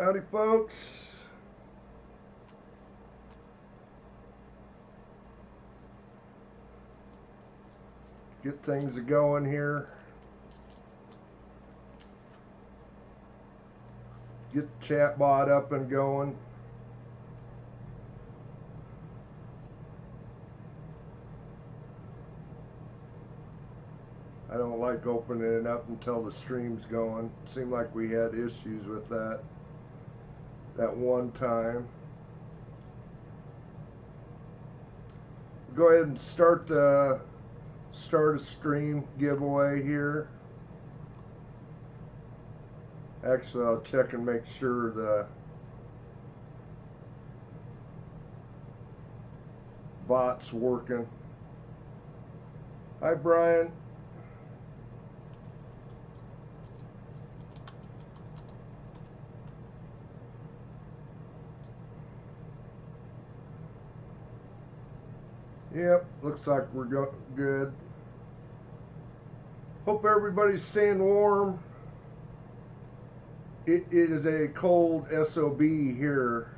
Howdy, folks. Get things going here. Get the chat bot up and going. I don't like opening it up until the stream's going. Seemed like we had issues with that one time. Go ahead and start a stream giveaway here. Actually, I'll check and make sure the bot's working. Hi, Brian. Yep, looks like we're good. Hope everybody's staying warm. It is a cold SOB here.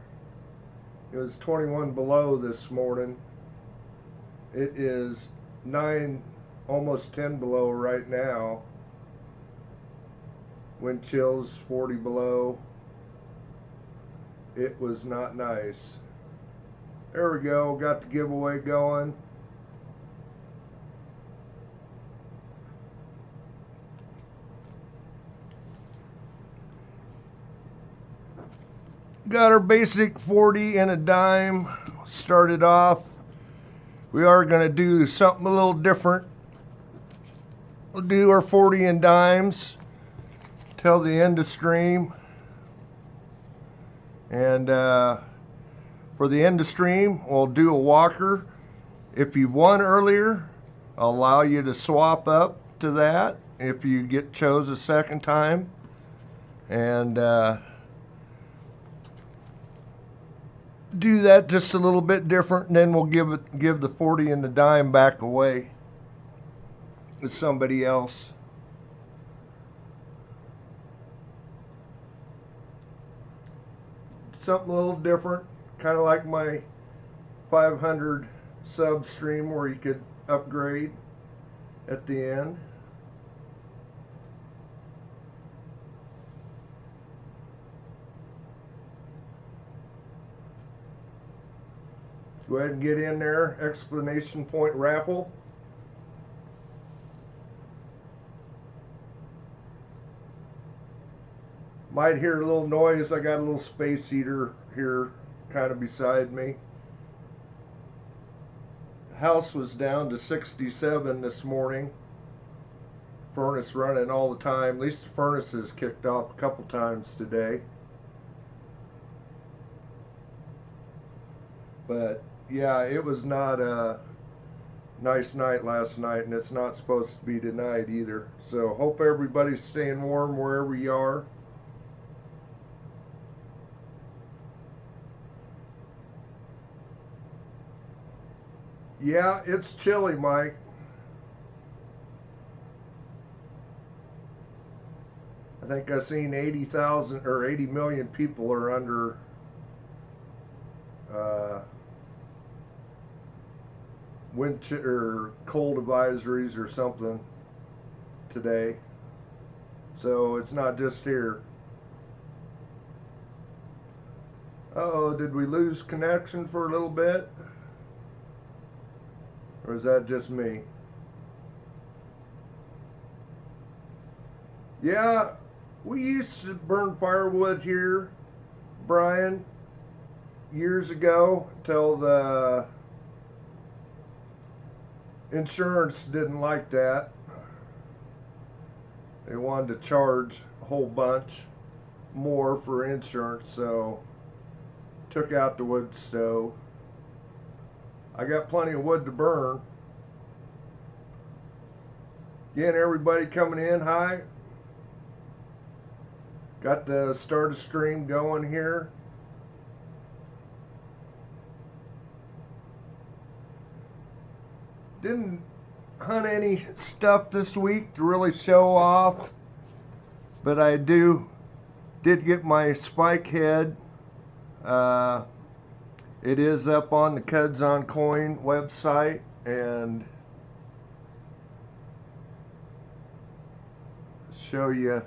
It was 21 below this morning. It is 9, almost 10 below right now. Wind chills 40 below. It was not nice. There we go, got the giveaway going. Got our basic 40 and a dime started off. We are going to do something a little different. We'll do our 40 and dimes till the end of stream. And for the end of stream, we'll do a walker. If you won earlier, I'll allow you to swap up to that if you get chose a second time. And do that just a little bit different, and then we'll give the 40 and the dime back away to somebody else. Something a little different, kind of like my 500 sub stream where you could upgrade at the end. Go ahead and get in there, exclamation point raffle. Might hear a little noise. I got a little space heater here kind of beside me. House was down to 67 this morning. Furnace running all the time. At least the furnace has kicked off a couple times today. But yeah, it was not a nice night last night, and it's not supposed to be tonight either. So hope everybody's staying warm wherever you are. Yeah, it's chilly, Mike. I think I've seen 80,000 or 80 million people are under wind or cold advisories or something today. So it's not just here. Uh-oh, did we lose connection for a little bit? Or is that just me? Yeah, we used to burn firewood here, Brian, years ago, till the insurance didn't like that. They wanted to charge a whole bunch more for insurance, so took out the wood stove. I got plenty of wood to burn. Again, everybody coming in, hi. Got the start of stream going here. Didn't hunt any stuff this week to really show off, but I do Did get my spike head. It is up on the Cuds on Coin website, and show you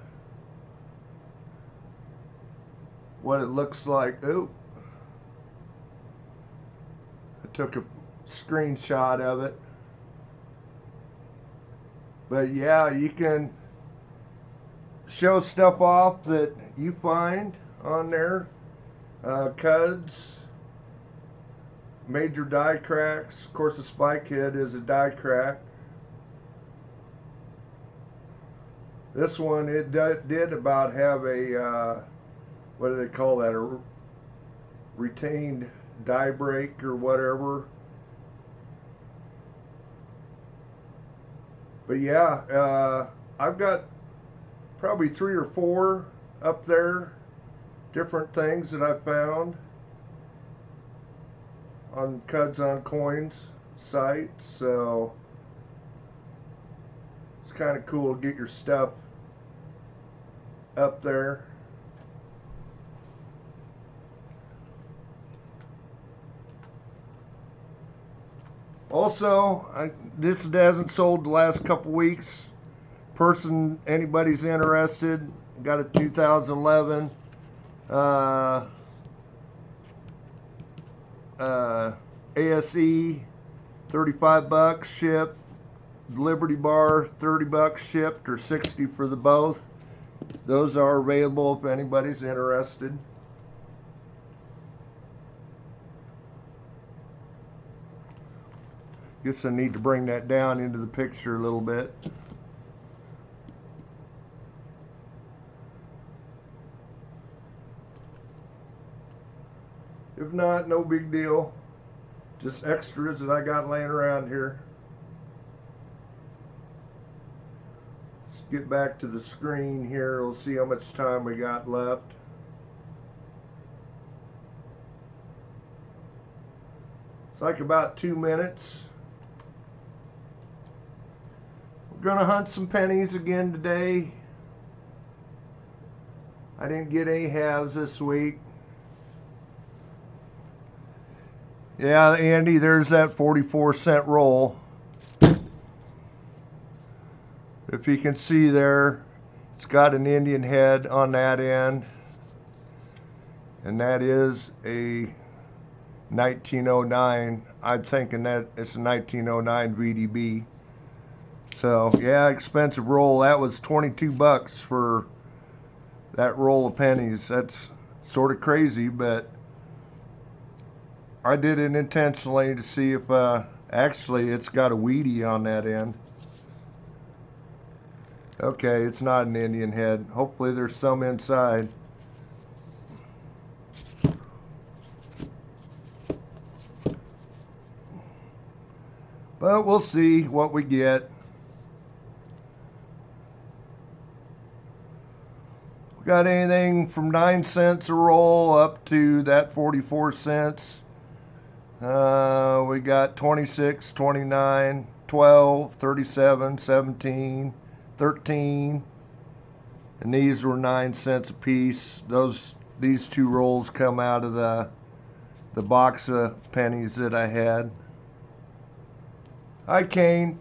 what it looks like. Ooh, I took a screenshot of it. But yeah, you can show stuff off that you find on there. Cuds, major die cracks. Of course, the spike head is a die crack. This one, it did about have a, what do they call that, a retained die break or whatever. But yeah, I've got probably 3 or 4 up there, different things that I found on Cuds on Coins site. So it's kind of cool to get your stuff up there. Also, this hasn't sold the last couple weeks. Anybody's interested, got a 2011 ASE, 35 bucks shipped. Liberty Bar, 30 bucks shipped, or 60 for the both. Those are available if anybody's interested. Guess I need to bring that down into the picture a little bit. If not, no big deal. Just extras that I got laying around here. Let's get back to the screen here. We'll see how much time we got left. It's like about 2 minutes. We're gonna hunt some pennies again today. I didn't get any halves this week. Yeah, Andy, there's that 44-cent roll. If you can see there, it's got an Indian head on that end. And that is a 1909. I'm thinking that it's a 1909 VDB. So, yeah, expensive roll. That was 22 bucks for that roll of pennies. That's sort of crazy, but I did it intentionally to see if, actually, it's got a wheatie on that end. Okay, it's not an Indian head. Hopefully there's some inside. But we'll see what we get. We got anything from 9 cents a roll up to that 44 cents. We got 26, 29, 12, 37, 17, 13, and these were 9 cents a piece. These 2 rolls come out of the box of pennies that I had. Hi, Kane.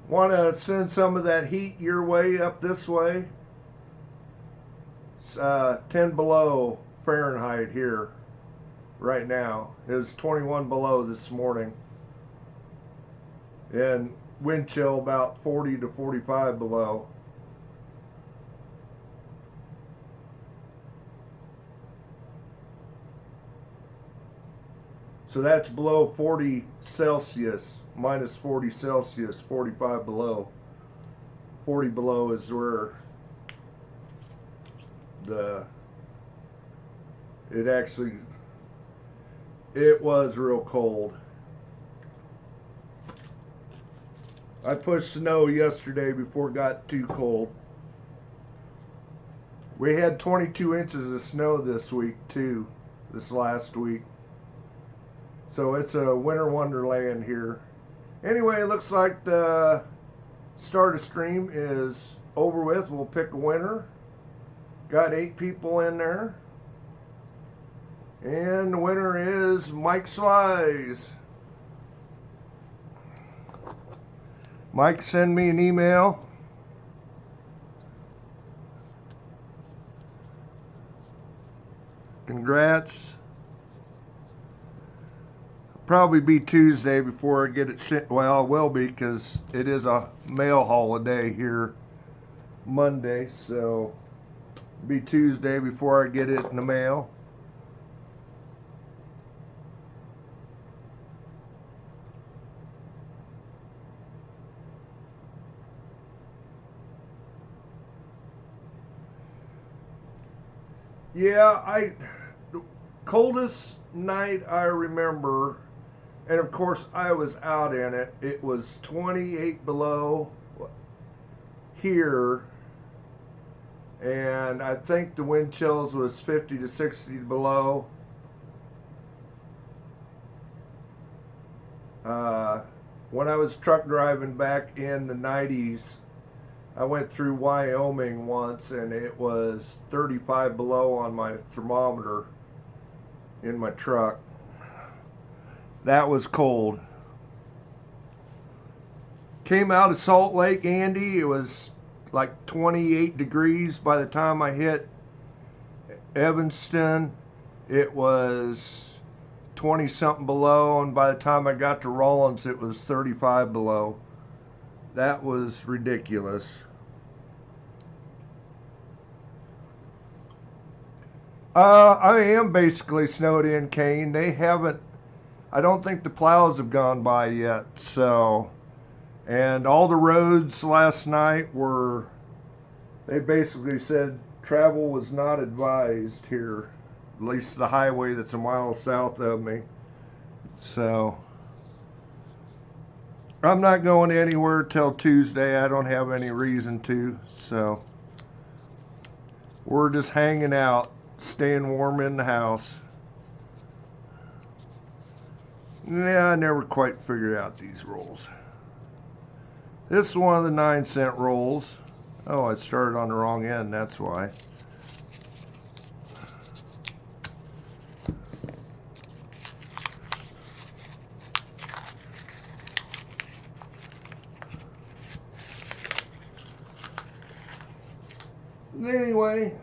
Want to send some of that heat your way up this way? It's 10 below Fahrenheit here right now. It was 21 below this morning. And wind chill about 40 to 45 below. So that's below 40 Celsius, minus 40 Celsius, 45 below. 40 below is where it was real cold. I pushed snow yesterday before it got too cold. We had 22 inches of snow this week too, this last week. So it's a winter wonderland here. Anyway, it looks like the start of stream is over with. We'll pick a winner. Got 8 people in there. And the winner is Mike Slice. Mike, send me an email. Congrats. Probably be Tuesday before I get it sent. Well, it will be because it is a mail holiday here Monday, so it'll be Tuesday before I get it in the mail. Yeah, the coldest night I remember, and of course I was out in it, it was 28 below here, and I think the wind chills was 50 to 60 below. When I was truck driving back in the 90s, I went through Wyoming once and it was 35 below on my thermometer in my truck. That was cold. Came out of Salt Lake, Andy, it was like 28 degrees by the time I hit Evanston. It was 20 something below, and by the time I got to Rawlins it was 35 below. That was ridiculous. I am basically snowed in, Kane. They haven't, I don't think the plows have gone by yet, so, and all the roads last night were, they basically said travel was not advised here, at least the highway that's a mile south of me. So I'm not going anywhere till Tuesday. I don't have any reason to, so we're just hanging out, staying warm in the house. Yeah, I never quite figured out these rolls. This is one of the 9-cent rolls. Oh, I started on the wrong end, that's why. Anyway,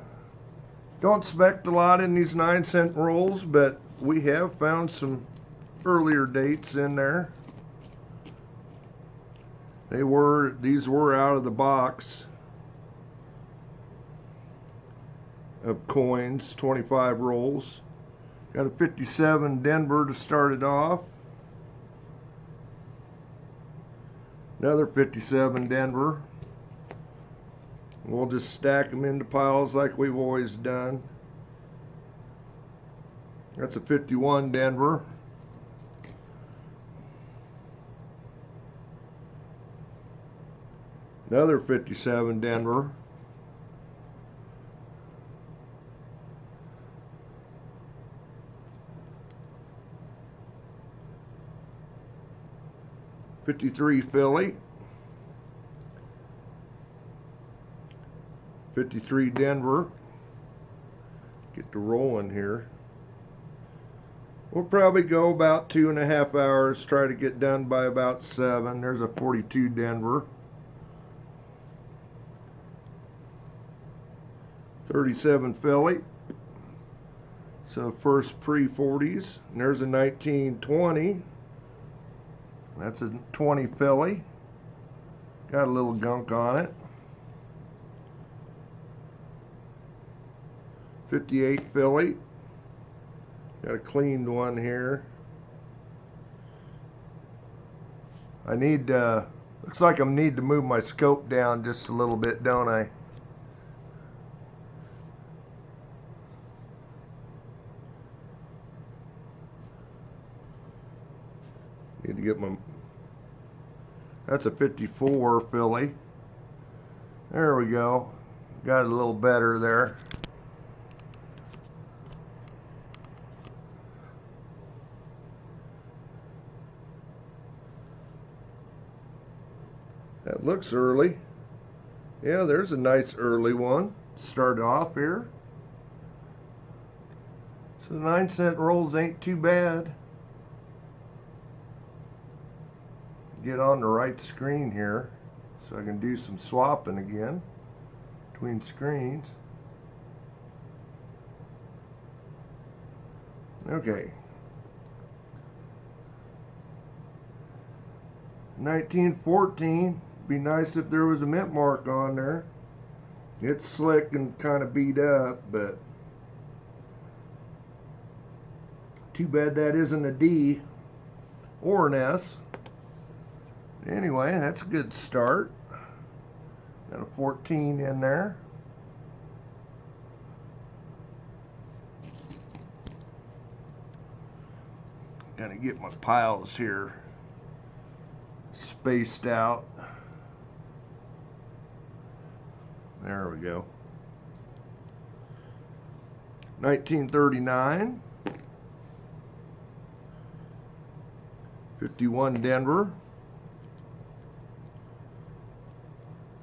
don't expect a lot in these 9-cent rolls, but we have found some earlier dates in there. These were out of the box of coins, 25 rolls. Got a 57 Denver to start it off. Another 57 Denver. We'll just stack them into piles like we've always done. That's a 51 Denver. Another 57 Denver. '53 Philly. 53 Denver. Get to rolling here. We'll probably go about 2.5 hours, try to get done by about 7. There's a 42 Denver. 37 Philly. So first pre-40s. And there's a 1920. That's a 20 Philly. Got a little gunk on it. 58 Philly. Got a cleaned one here. I need, looks like I need to move my scope down just a little bit, don't I? Need to get my, that's a 54 Philly. There we go. Got it a little better there. That looks early. Yeah, there's a nice early one. Start off here. So the 9-cent rolls ain't too bad. Get on the right screen here so I can do some swapping again between screens. Okay. 1914. Be nice if there was a mint mark on there. It's slick and kind of beat up, but too bad that isn't a D or an S. Anyway, that's a good start. Got a 14 in there. Gotta get my piles here spaced out. There we go. 1939. 51 Denver.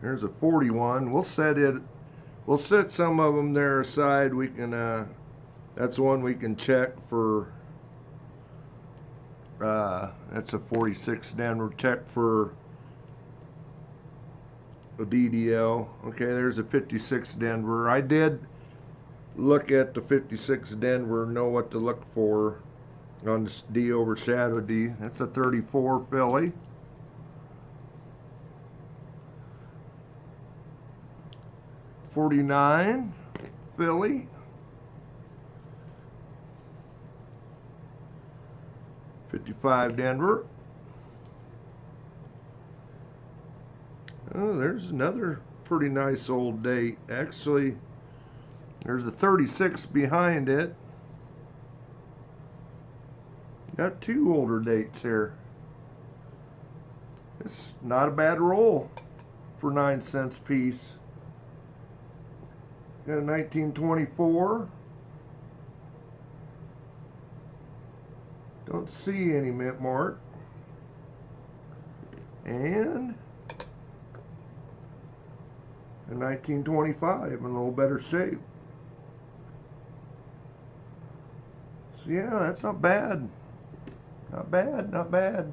There's a 41. We'll set some of them there aside. We can that's one we can check for that's a 46 Denver. Check for a DDL. Okay, there's a 56 Denver. I did look at the 56 Denver, know what to look for on this D over shadow D. That's a 34 Philly. $49 Philly. $55 Denver. Oh, there's another pretty nice old date. Actually, there's a 36 behind it. Got two older dates here. It's not a bad roll for 9 cents piece. Got a 1924. Don't see any mint mark. And a 1925 in a little better shape. So yeah, that's not bad. Not bad, not bad.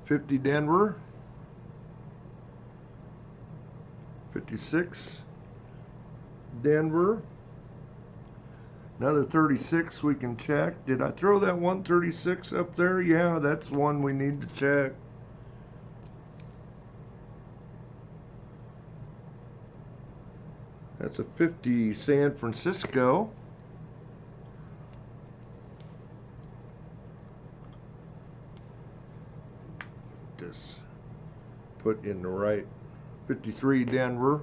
$50 Denver. 56 Denver. Another 36 we can check. Did I throw that 136 up there? Yeah, that's one we need to check. That's a 50 San Francisco. Just put in the right. 53 Denver.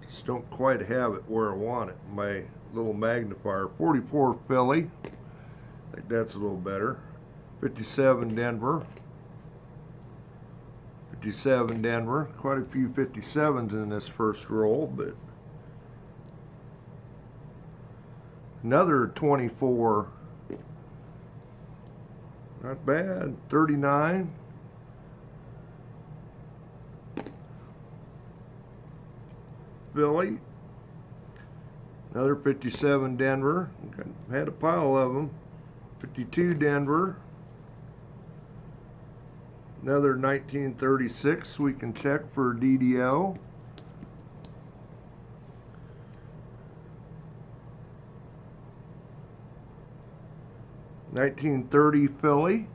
Just don't quite have it where I want it. My little magnifier. 44 Philly. I think that's a little better. 57 Denver. 57 Denver. Quite a few 57s in this first roll, but another 24. Not bad. 39. Philly. Another 57 Denver. Had a pile of them. 52 Denver. Another 1936 we can check for DDO. $1930 Philly.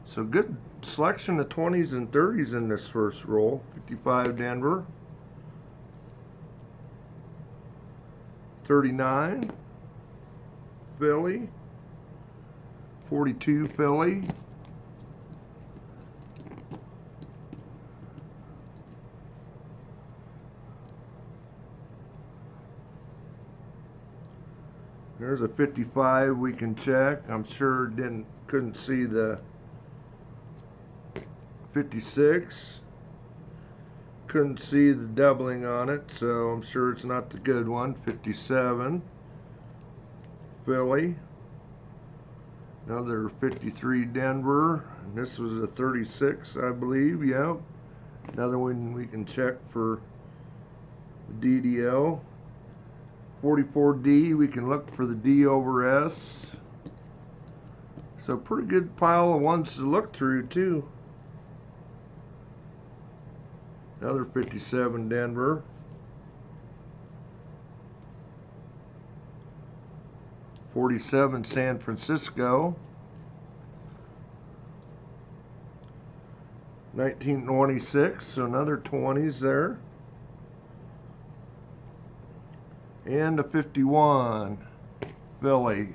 So good selection of 20s and 30s in this first roll. 55 Denver. 39 Philly. 42 Philly. There's a 55 we can check. I'm sure couldn't see the 56. couldn't see the doubling on it, so I'm sure it's not the good one. 57, Philly. Another 53, Denver. And this was a 36, I believe. Yep. Another one we can check for the DDO. 44D, we can look for the D over S. So pretty good pile of ones to look through too. Another 57, Denver. 47, San Francisco. 1926, so another 20s there. And a 51, Philly.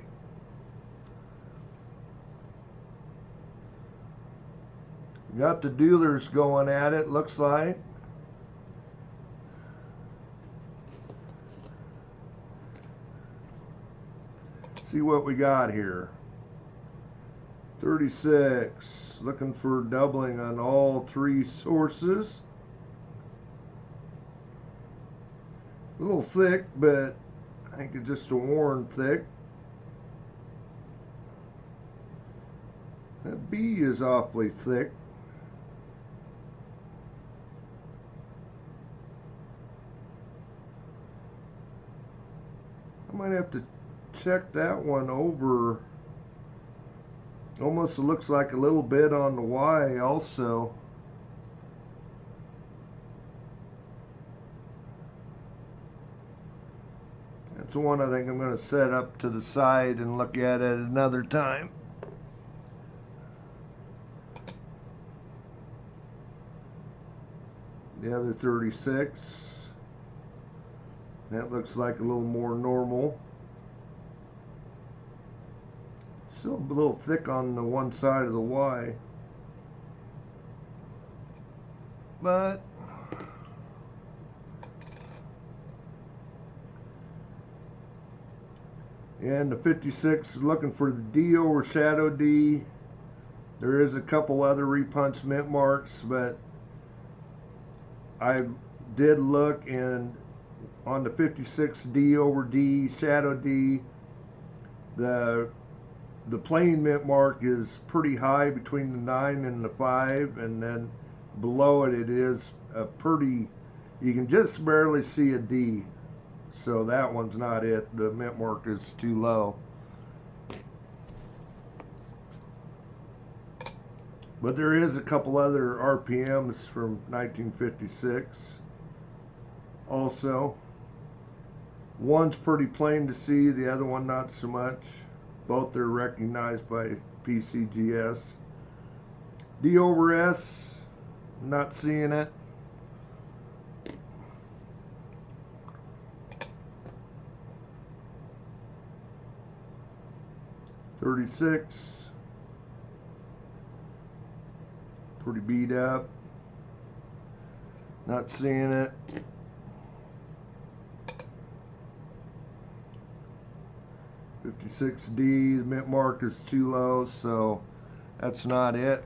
Got the dealers going at it, looks like. See what we got here. 36, looking for doubling on all three sources. A little thick, but I think it's just a worn thick. That B is awfully thick. I might have to check that one over. Almost looks like a little bit on the Y also. That's one I think I'm going to set up to the side and look at another time. The other 36. That looks like a little more normal. Still a little thick on the one side of the Y. But and the 56 is looking for the D over shadow D. There is a couple other repunch mint marks, but I did look, and on the 56 D over D, shadow D, the plain mint mark is pretty high between the 9 and the 5, and then below it is a pretty, you can just barely see a D. So that one's not it. The mint mark is too low. But there is a couple other RPMs from 1956 also. One's pretty plain to see, the other one not so much. Both are recognized by PCGS. D over S, not seeing it. .36, pretty beat up, not seeing it. .56D, the mint mark is too low, so that's not it.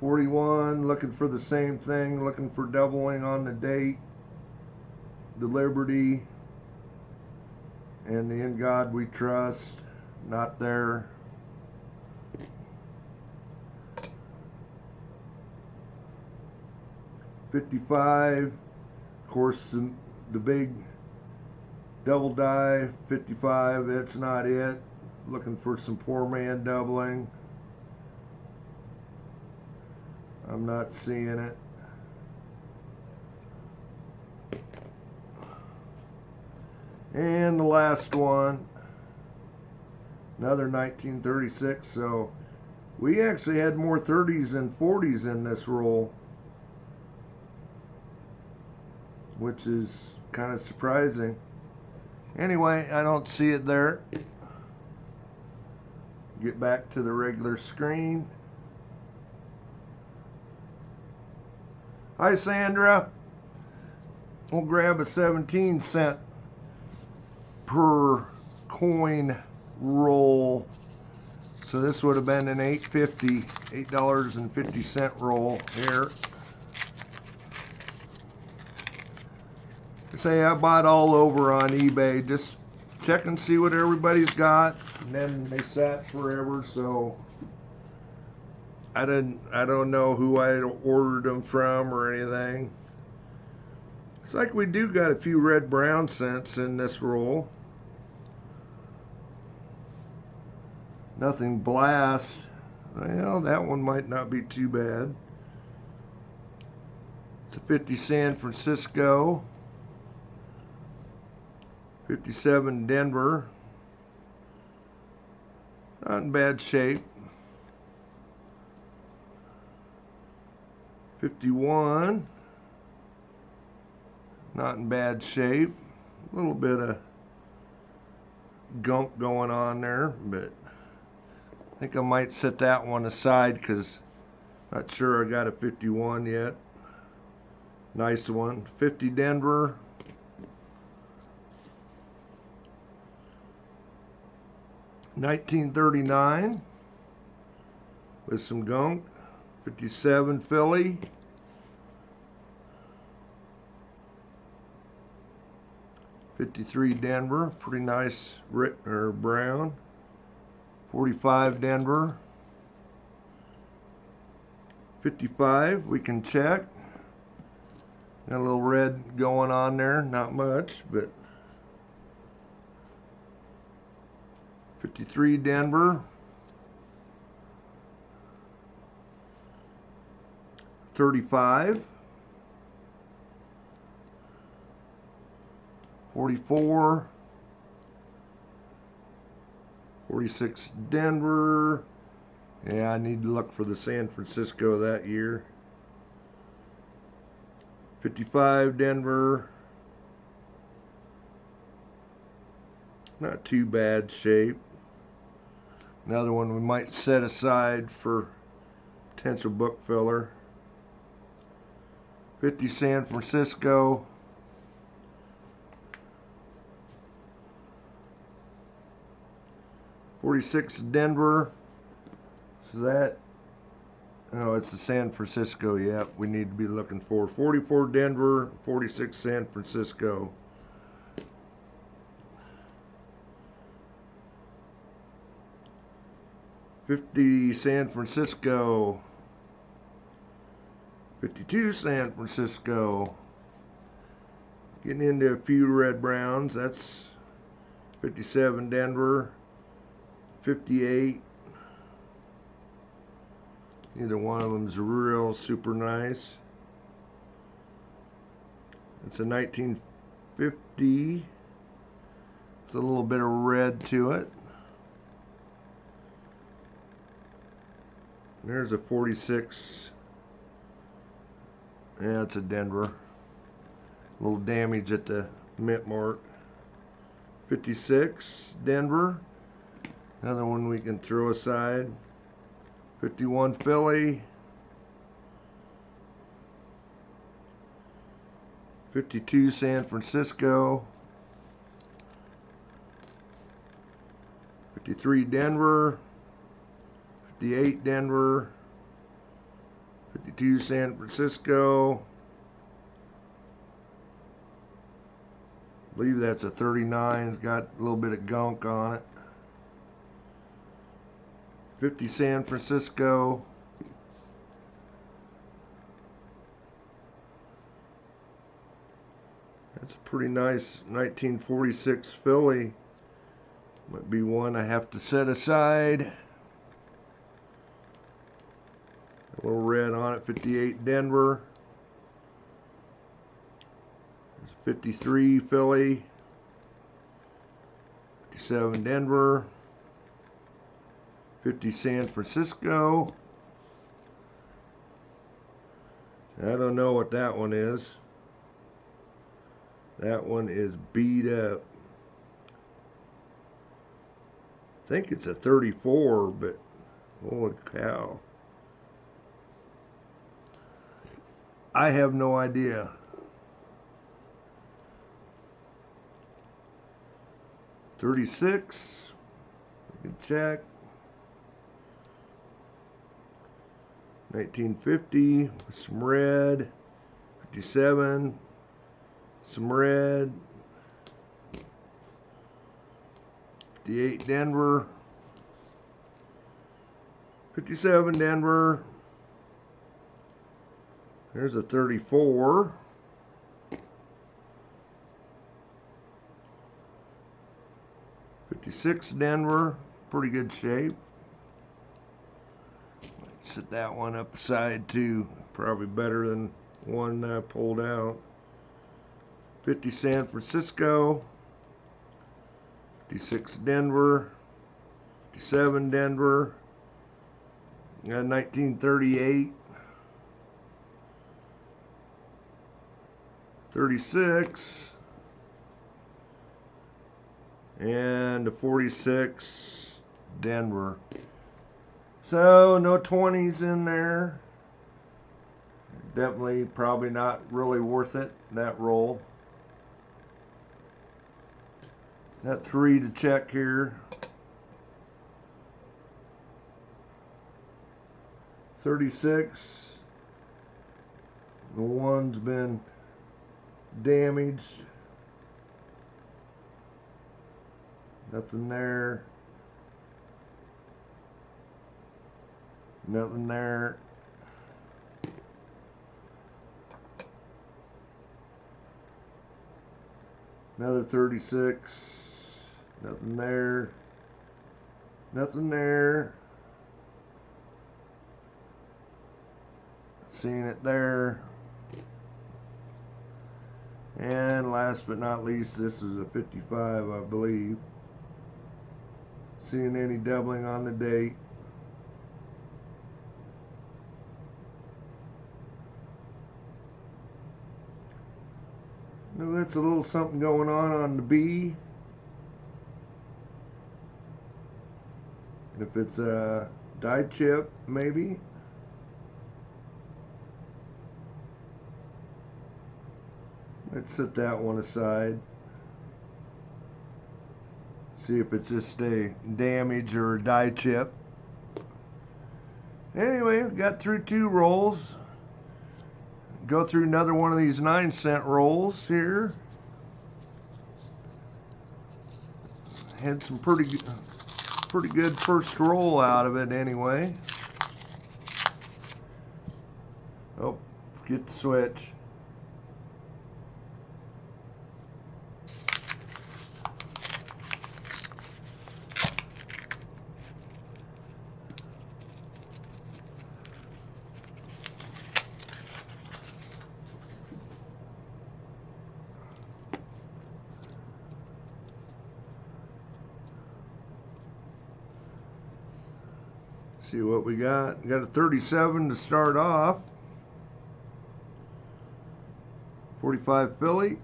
.41, looking for the same thing, looking for doubling on the date. The Liberty and the In God We Trust, not there. .55, of course the big double die, 55, that's not it. Looking for some poor man doubling. I'm not seeing it. And the last one, another 1936, so we actually had more 30s than 40s in this roll, which is kind of surprising. Anyway, I don't see it there. Get back to the regular screen. Hi, Sandra. We'll grab a 17-cent per coin roll So this would have been an $8.50 roll here. Say I bought all over on eBay. Just check and see what everybody's got, and then they sat forever. So I don't know who I ordered them from or anything. It's like we do got a few red brown scents in this roll. Nothing blast. Well, that one might not be too bad. It's a 50 San Francisco, 57 Denver. Not in bad shape. 51. Not in bad shape. A little bit of gunk going on there, but I think I might set that one aside because I'm not sure I got a 51 yet. Nice one. 50 Denver. $19.39 with some gunk. 57 Philly. 53 Denver, pretty nice brown. 45 Denver. 55, we can check. Got a little red going on there, not much, but 53 Denver. 35. 44. 46 Denver. Yeah, I need to look for the San Francisco that year. 55 Denver. Not too bad shape. Another one we might set aside for potential book filler. 50 San Francisco. 46 Denver. So that, oh, it's the San Francisco. Yep, we need to be looking for 44 Denver, 46 San Francisco. $50 San Francisco. 52 San Francisco. Getting into a few red browns. That's 57 Denver. 58. Either one of them is real super nice. It's a 1950. It's a little bit of red to it. There's a 46. Yeah, it's a Denver. A little damage at the mint mark. 56 Denver. Another one we can throw aside. 51 Philly. 52 San Francisco. 53 Denver. 58 Denver. 52 San Francisco. I believe that's a 39. It's got a little bit of gunk on it. 50 San Francisco. That's a pretty nice 1946 Philly. Might be one I have to set aside. A little red on it. 58 Denver. There's 53 Philly. 57 Denver. 50 San Francisco. I don't know what that one is. That one is beat up. I think it's a 34, but holy cow. I have no idea. $36. We can check. 1950, some red. 57, some red. 58 Denver. 57 Denver. There's a 34. 56 Denver, pretty good shape. Set that one up aside too, probably better than one I pulled out. 50 San Francisco. 56 Denver. 57 Denver. 1938. 36. And a 46 Denver. So no 20s in there. Definitely probably not really worth it, that roll. Got 3 to check here. 36. The one's been damaged. Nothing there. Nothing there. Another 36. Nothing there. Nothing there. Seeing it there. And last but not least, this is a 55, I believe. Seeing any doubling on the date. Now that's a little something going on the B. If it's a die chip, maybe. Let's set that one aside. See if it's just a damage or a die chip. Anyway, we got through 2 rolls. Go through another one of these 9-cent rolls here. Had some pretty good first roll out of it anyway. Oh, forget the switch. See what we got. We got a 37 to start off. 45 Philly.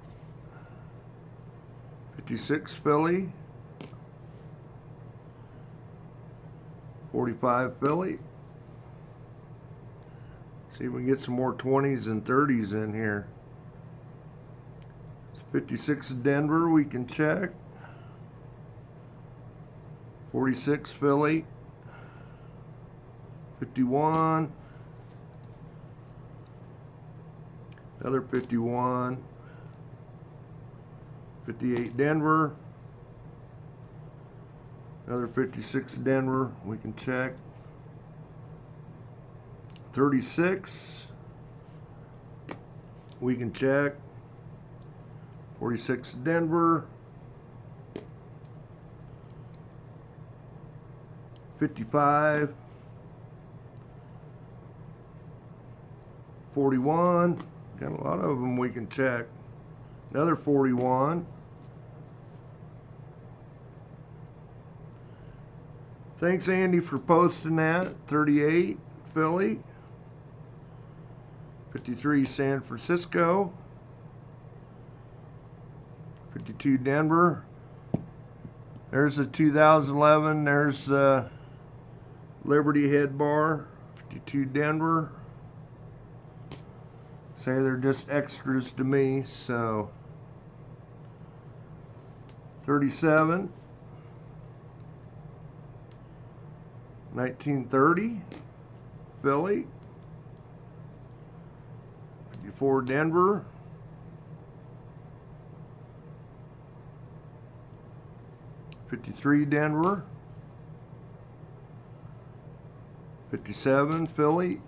56 Philly. 45 Philly. See if we can get some more 20s and 30s in here. It's 56 Denver, we can check. 46 Philly. 51. Another 51. 58 Denver. Another 56 Denver, we can check. 36. We can check. 46 Denver. 55. 41. Got a lot of them we can check. Another 41. Thanks, Andy, for posting that. 38 Philly. 53 San Francisco. 52 Denver. There's the 2011. There's the Liberty head bar. 52 Denver. Say they're just extras to me, so 37. 1930 Philly. 54 Denver. 53 Denver. 57 Philly.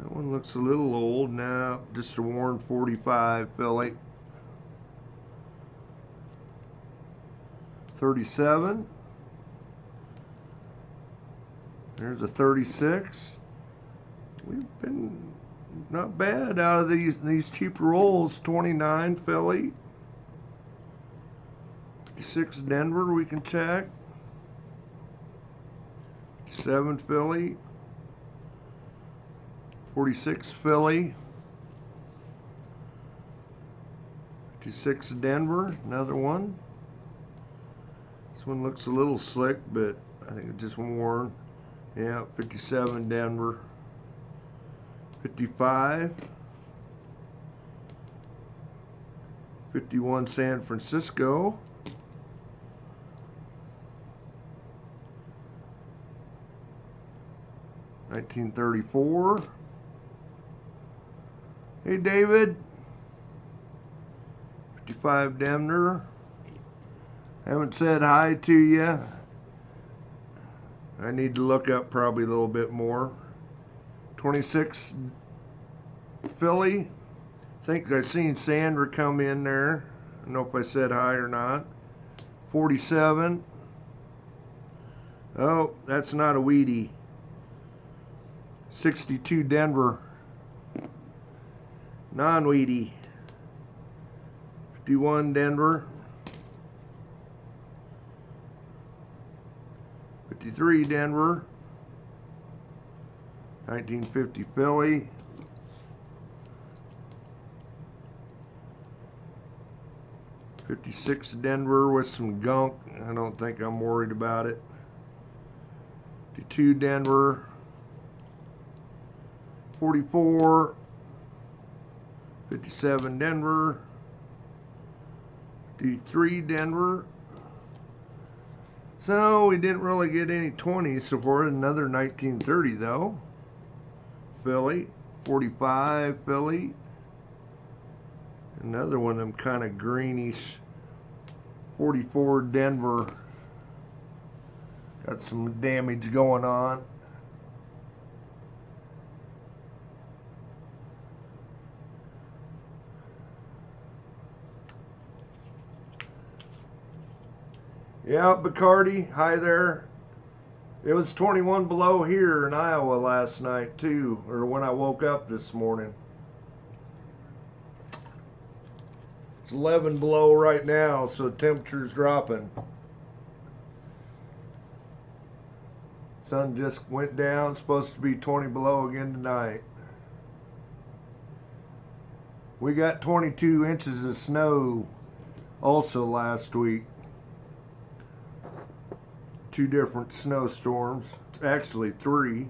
That one looks a little old now. Just a worn 45 Philly. 37. There's a 36. We've been not bad out of these cheap rolls. 29 Philly. 56 Denver we can check. 7 Philly. 46 Philly. 56 Denver, another one. This one looks a little slick, but I think it's just worn. Yeah, 57 Denver. 55. 51 San Francisco. 1934. Hey David. 55 Denver. Haven't said hi to you. I need to look up probably a little bit more. 26 Philly. I think I seen Sandra come in there. I don't know if I said hi or not. 47. Oh, that's not a wheatie. 62 Denver. Non-wheatie. 51 Denver. 53 Denver. 1950 Philly. 56 Denver with some gunk. I don't think I'm worried about it. 52 Denver. 44. 57 Denver. 53 Denver. So we didn't really get any 20s so far. Another 1930 though. Philly. 45 Philly. Another one of them kind of greenish. 44 Denver. Got some damage going on. Yeah, Bacardi, hi there. It was 21 below here in Iowa last night too, or when I woke up this morning. It's 11 below right now, so temperature's dropping. Sun just went down, supposed to be 20 below again tonight. We got 22 inches of snow also last week. 2 different snowstorms, actually 3.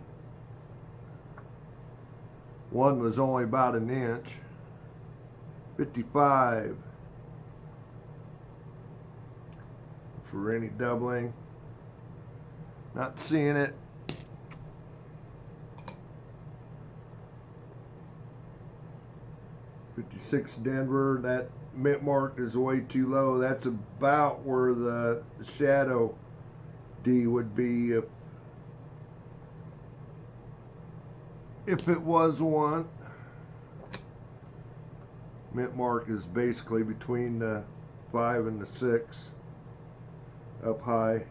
One was only about an inch. 55 for any doubling. Not seeing it. '56 Denver. That mint mark is way too low. That's about where the shadow D would be if it was one. Mint mark is basically between the 5 and the 6 up high.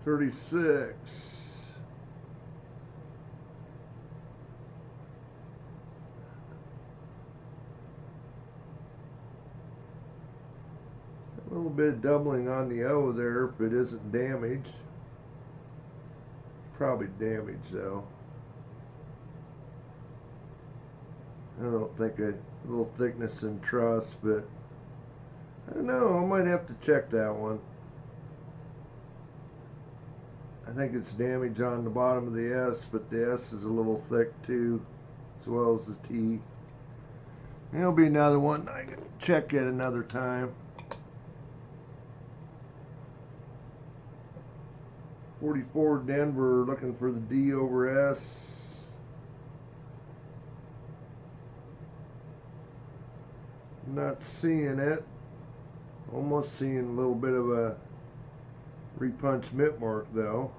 36. A little bit of doubling on the O there if it isn't damaged. Probably damaged though. I don't think a little thickness and truss, but I don't know, I might have to check that one. I think it's damage on the bottom of the S, but the S is a little thick too, as well as the T. There'll be another one I can check at another time. 44 Denver, looking for the D over S. Not seeing it. Almost seeing a little bit of a repunch mint mark though.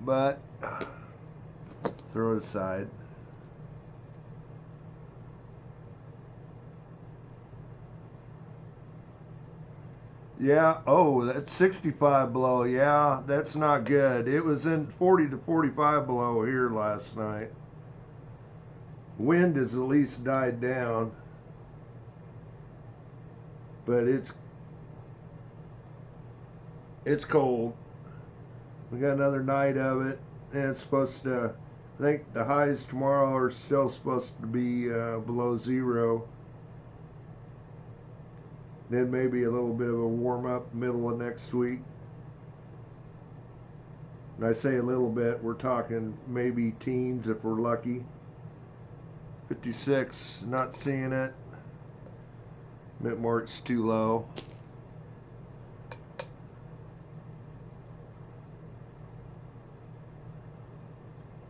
But throw it aside. Yeah, oh, that's 65 below. Yeah, that's not good. It was in 40 to 45 below here last night. Wind has at least died down, but it's cold. We got another night of it, and it's supposed to, I think the highs tomorrow are still supposed to be below zero. Then maybe a little bit of a warm up middle of next week. And I say a little bit, we're talking maybe teens if we're lucky. 56, not seeing it. Mint mark's too low.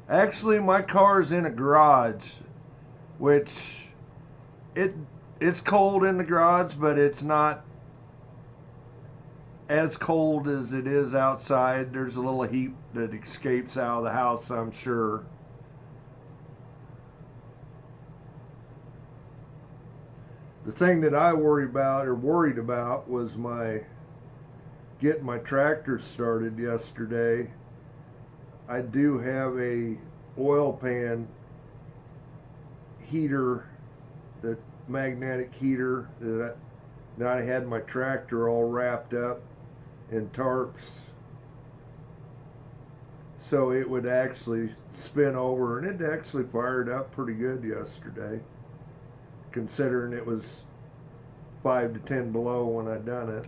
Actually, my car's in a garage, which it's cold in the garage, but it's not as cold as it is outside. There's a little heat that escapes out of the house, I'm sure. The thing that I worried about was getting my tractor started yesterday. I do have a oil pan heater, the magnetic heater that I had my tractor all wrapped up in tarps, so it would actually spin over, and it actually fired up pretty good yesterday, considering it was 5 to 10 below when I done it.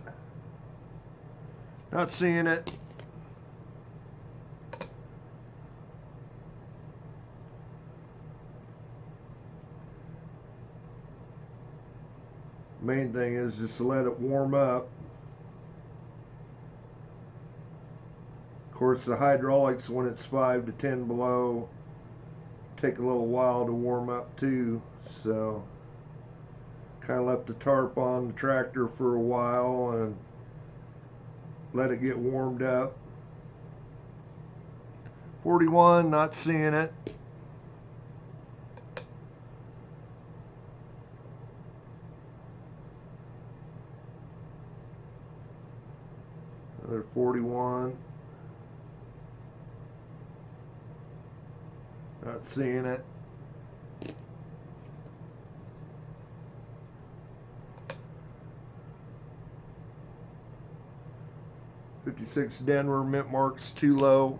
Not seeing it. Main thing is just to let it warm up. Of course, the hydraulics, when it's 5 to 10 below, take a little while to warm up too. So kind of left the tarp on the tractor for a while and let it get warmed up. 41, not seeing it. Another 41. Not seeing it. .56 Denver, mint mark's too low.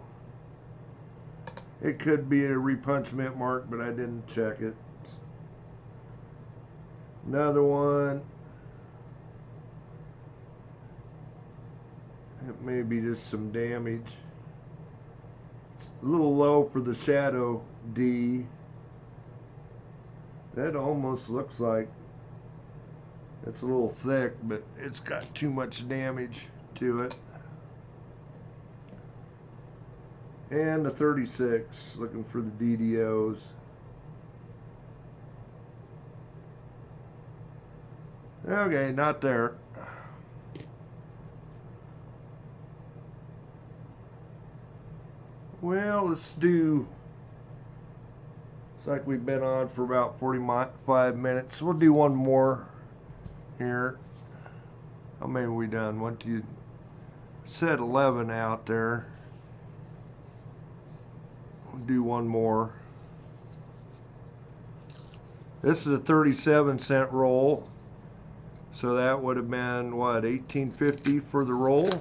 It could be a repunch mint mark, but I didn't check it. Another one. It may be just some damage. It's a little low for the shadow D. That almost looks like it's a little thick, but it's got too much damage to it. And the 36, looking for the DDOs. Okay, not there. Well, let's do, it's like we've been on for about 45 minutes. We'll do one more here. How many have we done? One, two, said 11 out there. We'll do one more. This is a 37-cent roll. So that would have been, what, $18.50 for the roll?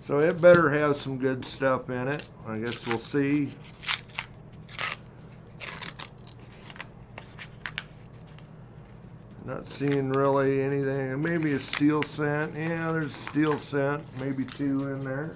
So it better have some good stuff in it. I guess we'll see. Not seeing really anything. Maybe a steel cent. Yeah, there's a steel cent. Maybe 2 in there.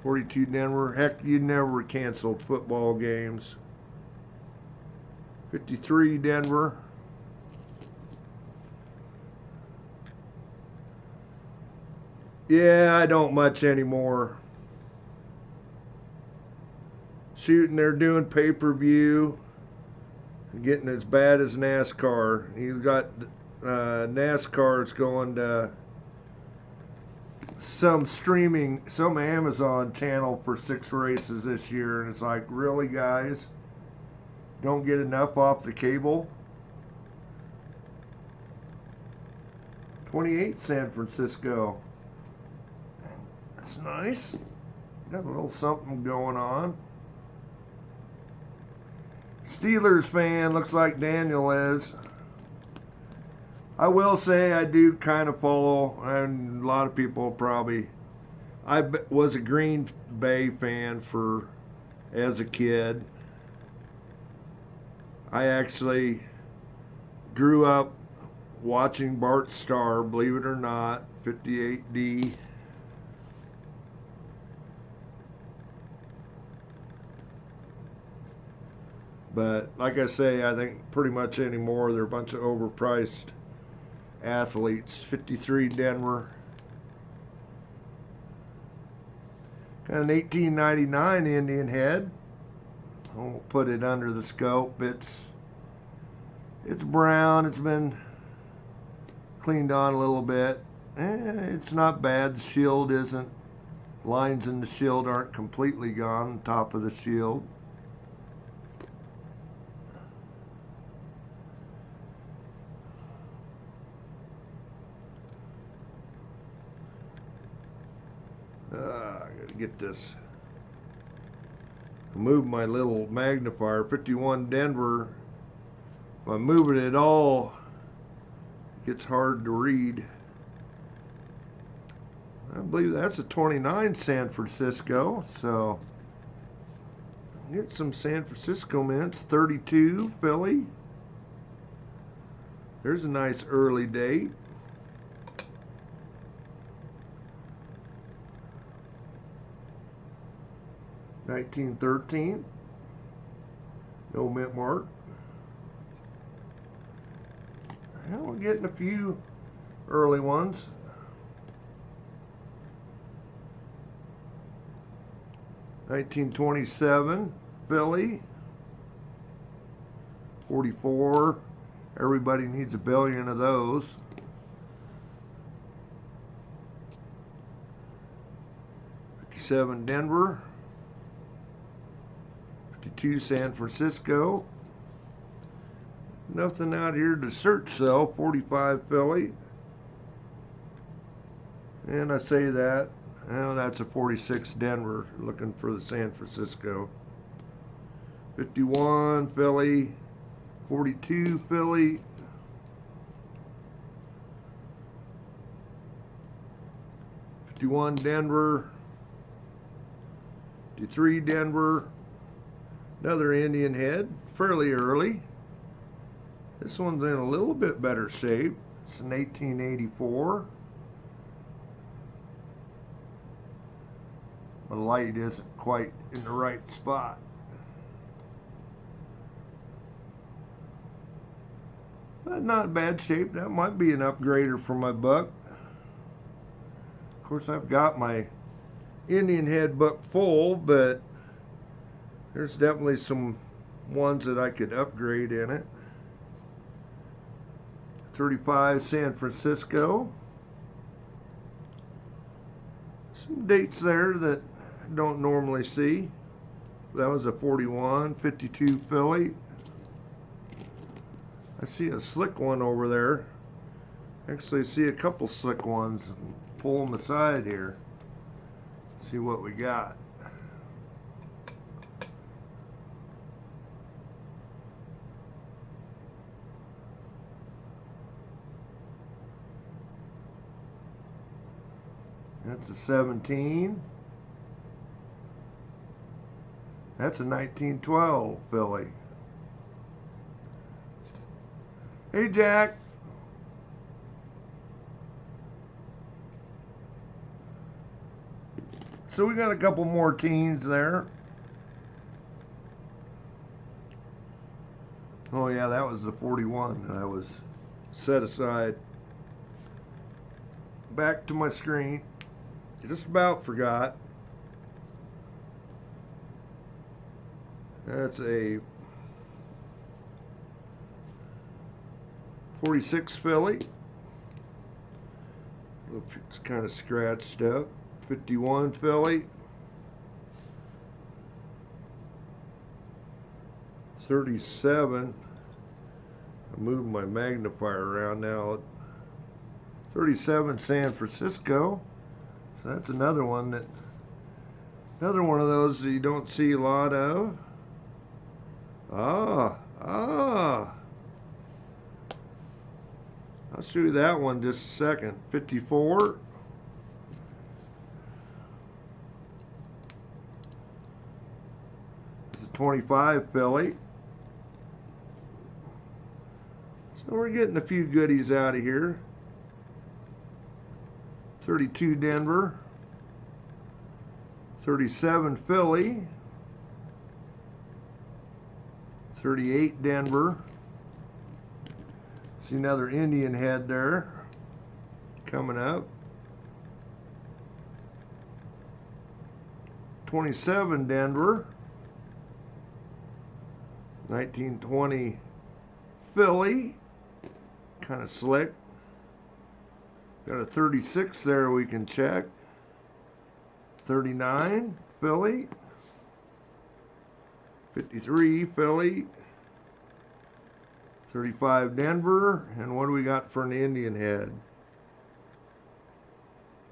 42 Denver. Heck, you never canceled football games. 53 Denver. Yeah, I don't much anymore. Shooting, they're doing pay-per-view. Getting as bad as NASCAR. You've got NASCAR's going to some streaming, some Amazon channel for 6 races this year, and it's like, really, guys? Don't get enough off the cable? 28 San Francisco. That's nice. Got a little something going on. Steelers fan, looks like Daniel is. I will say I do kind of follow, and a lot of people probably, I was a Green Bay fan as a kid. I actually grew up watching Bart Starr, believe it or not, 58D. But like I say, I think pretty much anymore they're a bunch of overpriced athletes. 53 Denver. Got an 1899 Indian head. I won't put it under the scope. It's brown. It's been cleaned on a little bit. It's not bad. The shield isn't, lines in the shield aren't completely gone on top of the shield. I gotta get this. Move my little magnifier. 51 Denver. If I move it at all, it gets hard to read. I believe that's a 29 San Francisco. So get some San Francisco mints. 32 Philly. There's a nice early date. $1913. No mint mark. Well, we're getting a few early ones. $1927 Philly. 44. Everybody needs a billion of those. $57 Denver. 52 San Francisco. Nothing out here to search though. 45 Philly. And I say that. Well, that's a 46 Denver. Looking for the San Francisco. 51 Philly. 42 Philly. $51 Denver. 53 Denver. Another Indian head, fairly early. This one's in a little bit better shape. It's an 1884. The light isn't quite in the right spot. But not bad shape. That might be an upgrader for my buck. Of course, I've got my Indian head book full, but there's definitely some ones that I could upgrade in it. 35 San Francisco. Some dates there that I don't normally see. That was a 41. 52 Philly. I see a slick one over there. Actually, I see a couple slick ones. Pull them aside here. See what we got. That's a 17. That's a 1912 Philly. Hey, Jack. So we got a couple more teens there. Oh yeah, that was the 41 that I was set aside. Back to my screen. Just about forgot. That's a 46 filly. It's kind of scratched up. 51 filly. 37. I'm moving my magnifier around now. 37 San Francisco. So that's another one of those that you don't see a lot of. I'll show you that one just a second. 54. It's a 25 filly. So we're getting a few goodies out of here. 32 Denver. 37 Philly. 38 Denver. See another Indian head there coming up. 27 Denver. 1920 Philly. Kind of slick. Got a 36 there we can check. 39 Philly. 53 Philly. 35 Denver. And what do we got for an Indian head?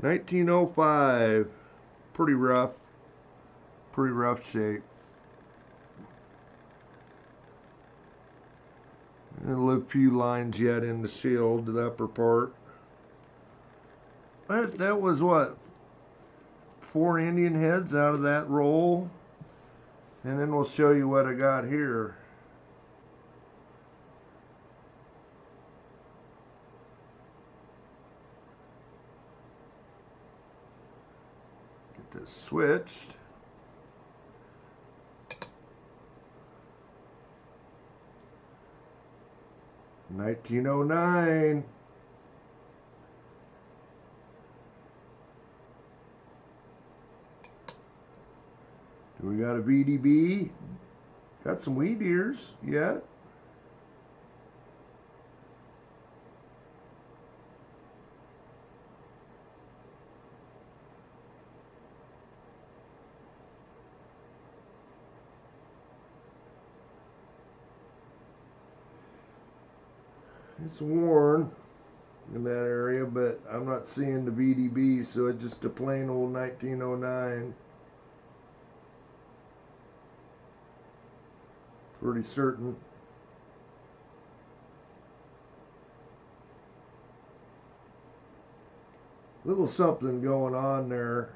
1905. Pretty rough shape. And a few lines yet in the shield, the upper part. That was what? 4 Indian heads out of that roll. And then we'll show you what I got here. Get this switched. $19.09. Do we got a VDB? Got some wheat ears yet. It's worn in that area, but I'm not seeing the VDB, so it's just a plain old 1909. Pretty certain. Little something going on there.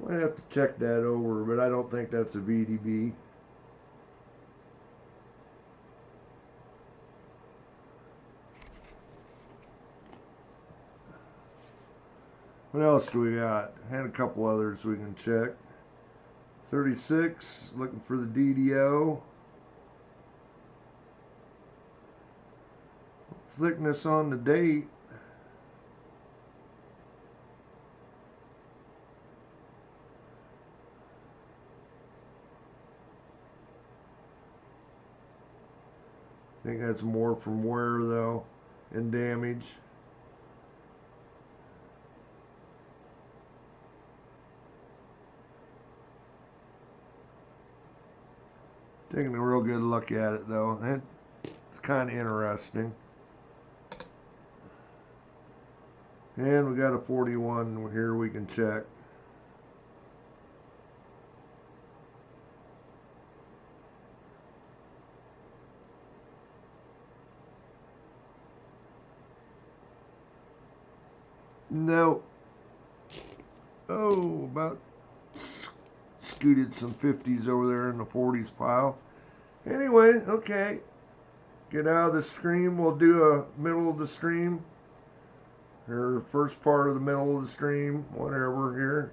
Might have to check that over, but I don't think that's a VDB. What else do we got? Had a couple others we can check. 36, looking for the DDO. Thickness on the date. I think that's more from wear though, and damage. Taking a real good look at it though. It's kind of interesting. And we got a 41 here we can check. Nope. Oh, about scooted some 50s over there in the 40s pile. Anyway, okay. Get out of the stream. We'll do a middle of the stream or first part of the middle of the stream, whatever here.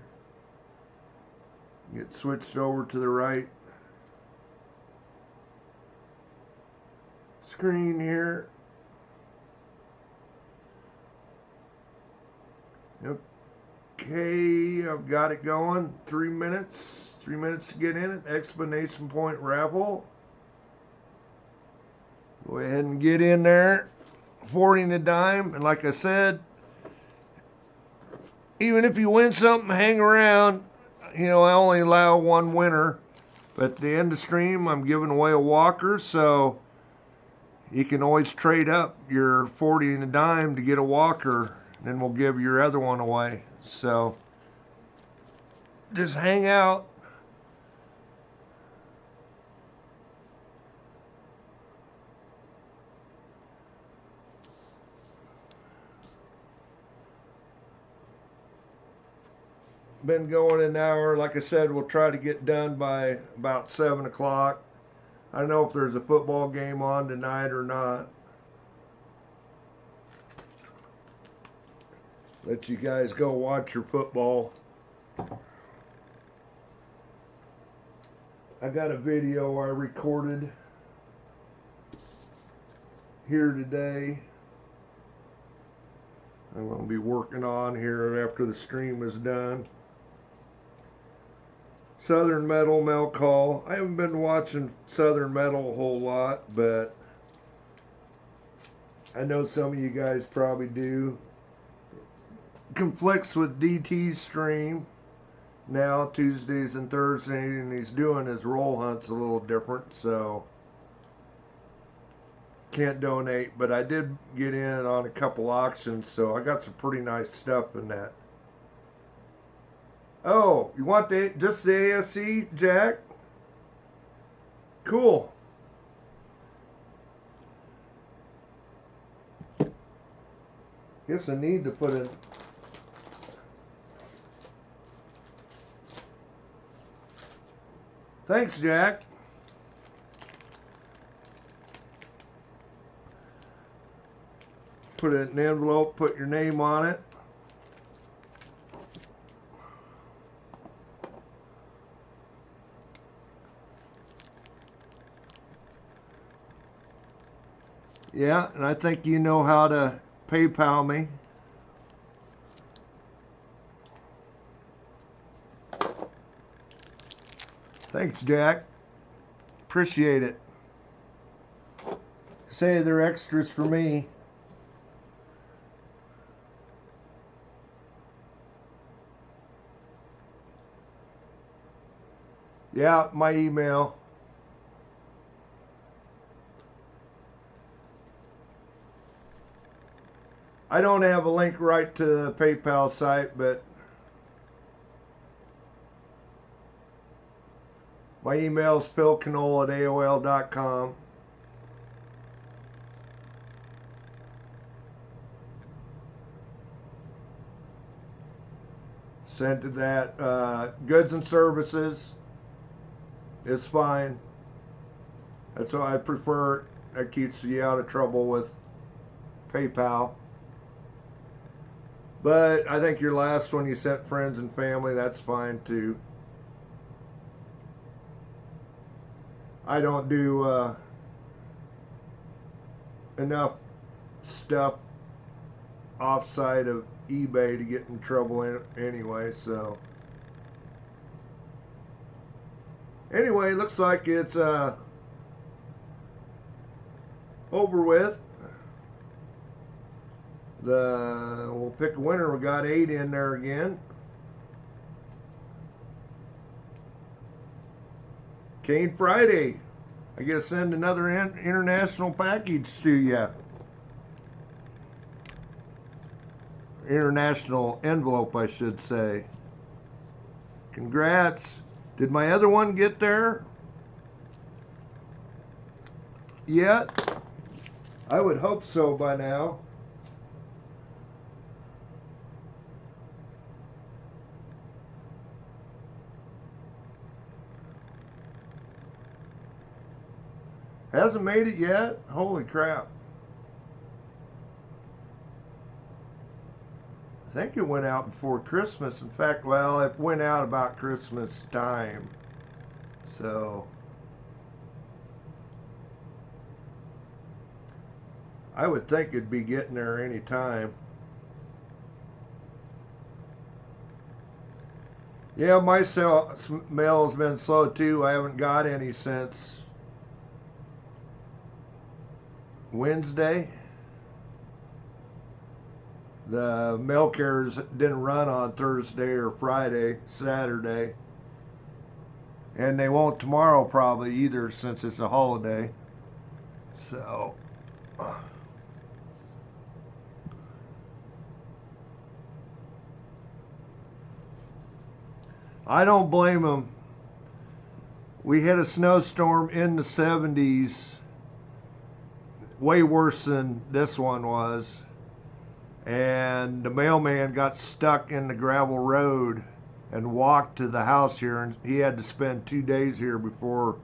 Get switched over to the right screen here. Okay, I've got it going. 3 minutes. 3 minutes to get in it. Exclamation point raffle. Go ahead and get in there. 40 and a dime. And like I said, even if you win something, hang around. You know, I only allow one winner. But at the end of the stream, I'm giving away a walker, so you can always trade up your 40 and a dime to get a walker. Then we'll give your other one away. So just hang out. Been going an hour. Like I said, we'll try to get done by about 7 o'clock. I don't know if there's a football game on tonight or not. Let you guys go watch your football. I got a video I recorded here today. I'm going to be working on here after the stream is done. Southern Metal Mel Call. I haven't been watching Southern Metal a whole lot, but I know some of you guys probably do. Conflicts with DT's stream now, Tuesdays and Thursdays, and he's doing his roll hunts a little different, so can't donate, but I did get in on a couple auctions, so I got some pretty nice stuff in that. Oh, you want just the ASE, Jack? Cool. Guess I need to put in. Thanks, Jack. Put it in an envelope, put your name on it. Yeah, and I think you know how to PayPal me. Thanks, Jack. Appreciate it. Say they're extras for me. Yeah, my email. I don't have a link right to the PayPal site, but my email is philcanola@aol.com. Sent to that. Goods and services is fine. That's what I prefer. That keeps you out of trouble with PayPal. But I think your last one you sent friends and family, that's fine too. I don't do enough stuff offside of eBay to get in trouble anyway, so. Anyway, looks like it's over with. We'll pick a winner. We got 8 in there again. Cane Friday. I gotta send another international package to you. International envelope, I should say. Congrats. Did my other one get there yet? I would hope so by now. Hasn't made it yet? Holy crap. I think it went out before Christmas. In fact, well, it went out about Christmas time. So I would think it'd be getting there any time. Yeah, my mail's been slow too. I haven't got any since Wednesday. The mail carriers didn't run on Thursday or Friday, Saturday. And they won't tomorrow probably either since it's a holiday. So I don't blame them. We had a snowstorm in the 70s, way worse than this one was. And the mailman got stuck in the gravel road and walked to the house here, and he had to spend 2 days here before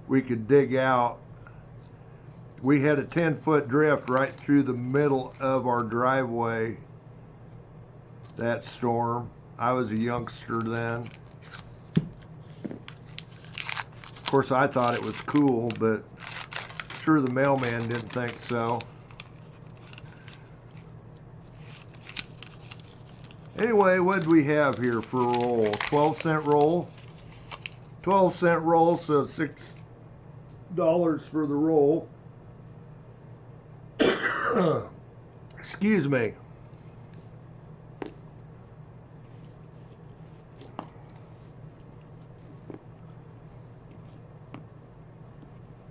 we could dig out. We had a 10-foot drift right through the middle of our driveway that storm. I was a youngster then. Of course, I thought it was cool, but sure the mailman didn't think so. Anyway, what do we have here for a roll? 12-cent roll. 12-cent roll, so $6 for the roll. Excuse me.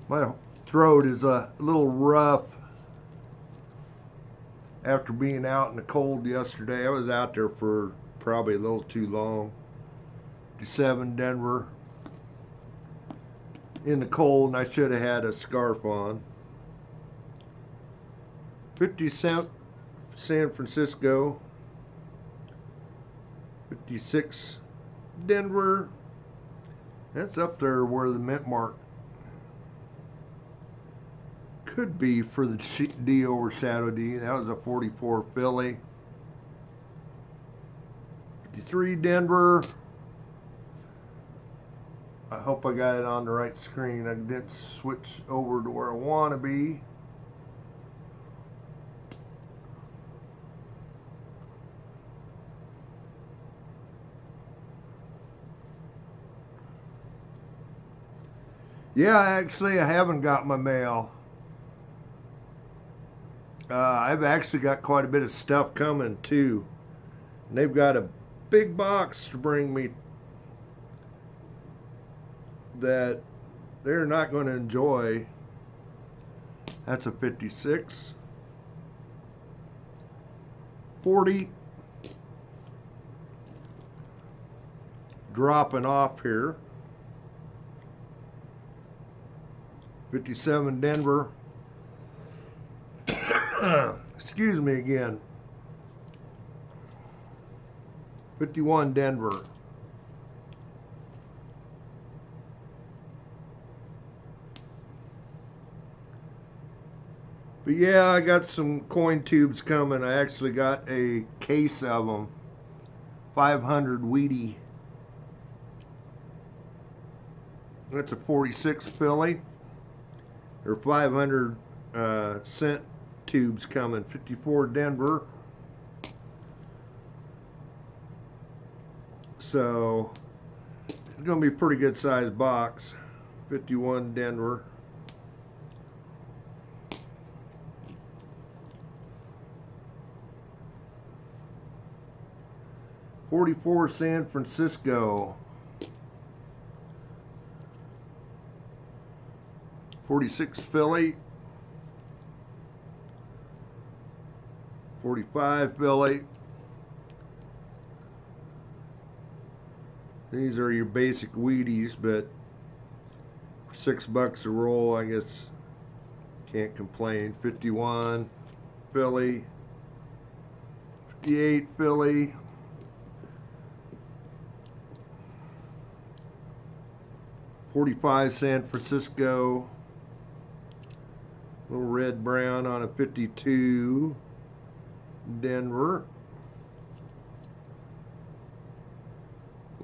My throat is a little rough after being out in the cold yesterday. I was out there for probably a little too long. 57 Denver in the cold, and I should have had a scarf on. 50 cent San Francisco. 56 Denver. That's up there where the mint mark could be for the D over Shadow D. That was a 44 Philly. 53 Denver. I hope I got it on the right screen. I didn't switch over to where I want to be. Yeah, actually, I haven't got my mail. I've actually got quite a bit of stuff coming too. And they've got a big box to bring me that they're not going to enjoy. That's a 56. 40. Dropping off here. 57 Denver. Excuse me again. 51 Denver. But yeah, I got some coin tubes coming. I actually got a case of them. 500 wheatie. That's a 46 Philly. There are 500 cent tubes coming. 54 Denver. So it's going to be a pretty good sized box. 51 Denver. $44 San Francisco. 46 Philly. 45 Philly. These are your basic wheaties, but for $6 a roll, I guess can't complain. 51 Philly. 58 Philly. 45 San Francisco. Little red brown on a 52 Denver.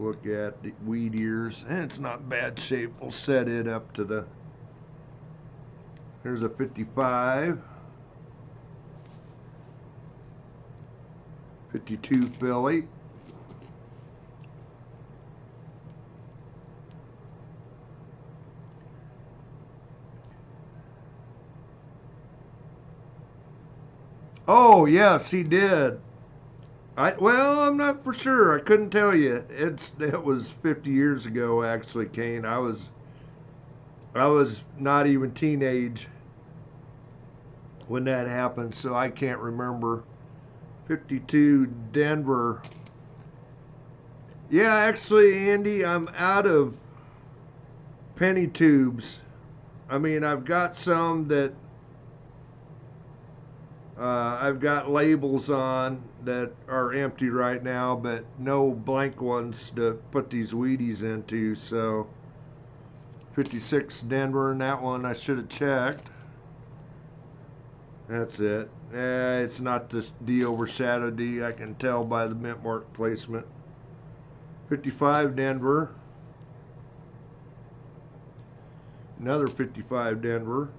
look at the wheat ears, and it's not bad shape. We'll set it up to the, here's a 55, 52 filly, oh yes, he did. Well, I'm not for sure. I couldn't tell you. It was 50 years ago, actually, Kane. I was not even teenage when that happened, so I can't remember. 52 Denver. Yeah, actually, Andy, I'm out of penny tubes. I mean, I've got some that I've got labels on that are empty right now, but no blank ones to put these wheaties into. So 56 Denver, and that one I should have checked. That's it. It's not this D overshadow D, I can tell by the mint mark placement. 55 Denver. Another 55 Denver.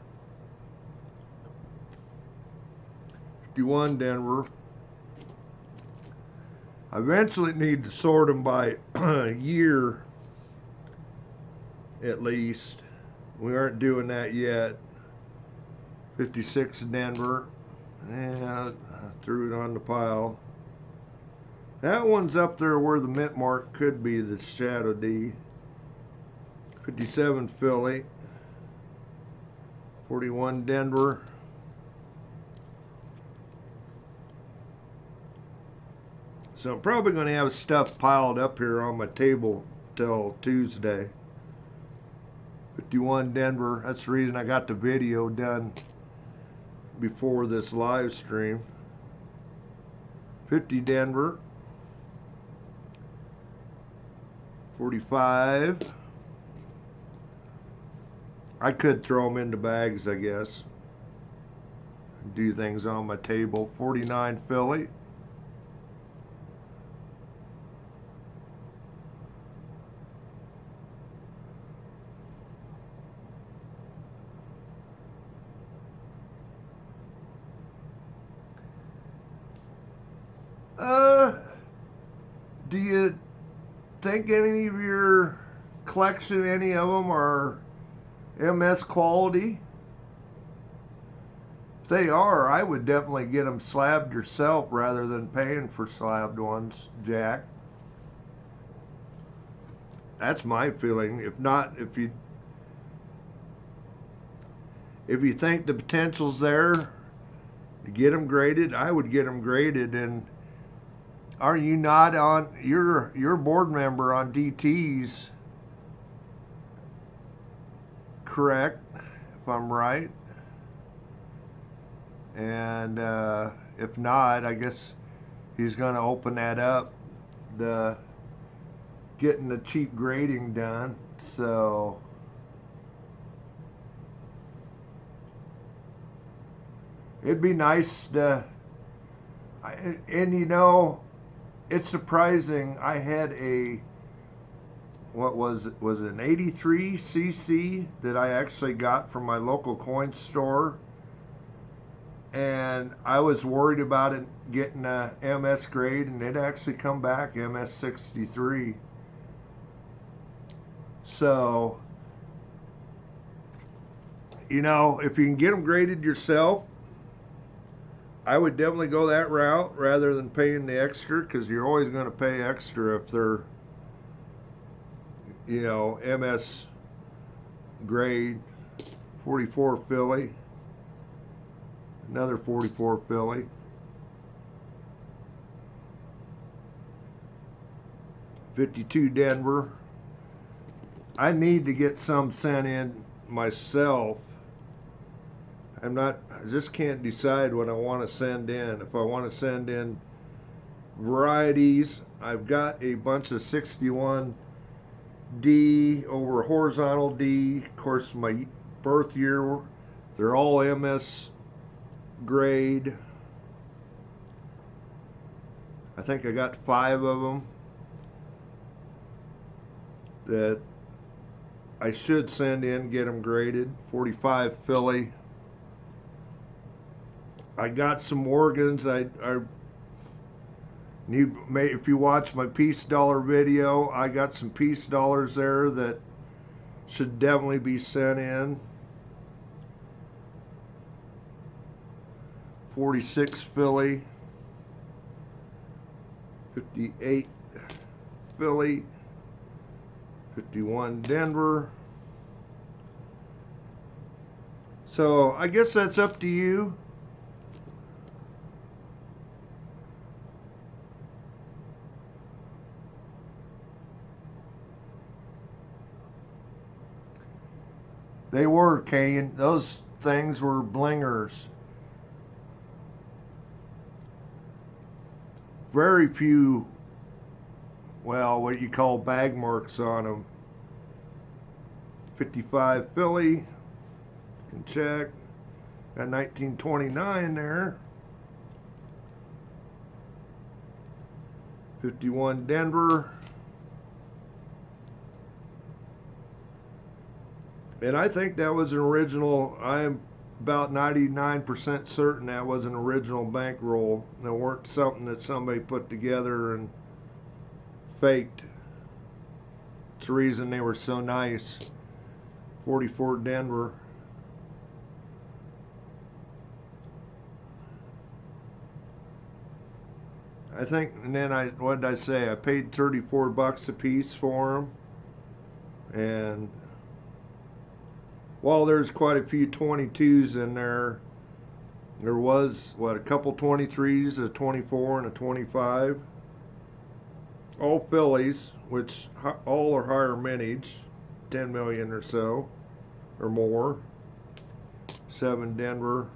51 Denver. I eventually need to sort them by year at least. We aren't doing that yet. 56 Denver. Yeah, I threw it on the pile. That one's up there where the mint mark could be the shadow D. 57 Philly. 41 Denver. So I'm probably going to have stuff piled up here on my table till Tuesday. 51 Denver. That's the reason I got the video done before this live stream. 50 Denver. 45. I could throw them into bags, I guess. Do things on my table. 49 Philly. Do you think any of your collection, any of them are MS quality? If they are, I would definitely get them slabbed yourself rather than paying for slabbed ones, Jack. That's my feeling. If not, if you think the potential's there to get them graded, I would get them graded. And are you not on, you're board member on DTs, correct, if I'm right? And if not, I guess he's going to open that up, the getting the cheap grading done. So it'd be nice to, and you know, it's surprising. I had a, what was it? Was it an 83 cc that I actually got from my local coin store, and I was worried about it getting a MS grade, and it actually come back MS 63. So, you know, if you can get them graded yourself, I would definitely go that route rather than paying the extra, because you're always going to pay extra if they're, you know, MS grade. 44 Philly. Another 44 Philly. 52 Denver. I need to get some sent in myself. I just can't decide what I want to send in. If I want to send in varieties, I've got a bunch of 61 D over horizontal D. Of course, my birth year, they're all MS grade. I think I got 5 of them. that I should send in, get them graded. 45 Philly. I got some organs. I need, if you watch my piece dollar video, I got some piece dollars there that should definitely be sent in. 46 Philly. 58 Philly. 51 Denver. So I guess that's up to you. They were, Kane. Those things were blingers. Very few, well, what you call bag marks on them. 55 Philly. You can check. Got 1929 there. 51 Denver. And I think that was an original. I'm about 99% certain that was an original bankroll. That weren't something that somebody put together and faked. It's the reason they were so nice. 44 Denver. I think, and then what did I say? I paid 34 bucks a piece for them. And while there's quite a few 22s in there, there was, what, a couple 23s, a 24 and a 25. All Phillies, which all are higher mintage, 10 million or so, or more. 7 Denver.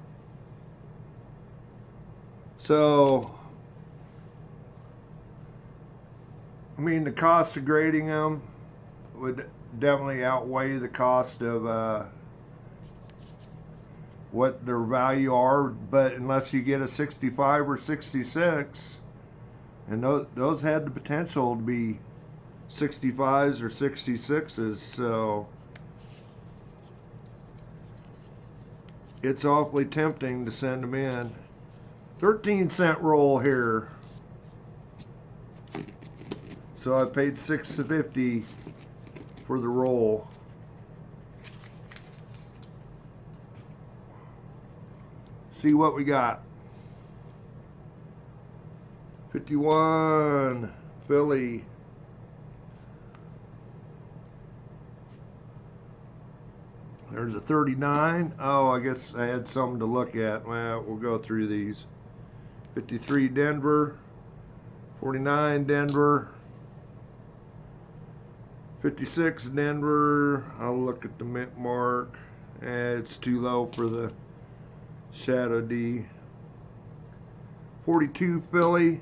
So, I mean, the cost of grading them would definitely outweigh the cost of what their value are, but unless you get a 65 or 66, and those had the potential to be 65s or 66s, so it's awfully tempting to send them in. 13-cent roll here. So I paid $6.50 for the roll. See what we got. 51 Philly. There's a 39. Oh, I guess I had something to look at. Well, we'll go through these. 53 Denver. 49 Denver. 56 Denver. I'll look at the mint mark. It's too low for the Shadow D. 42 Philly.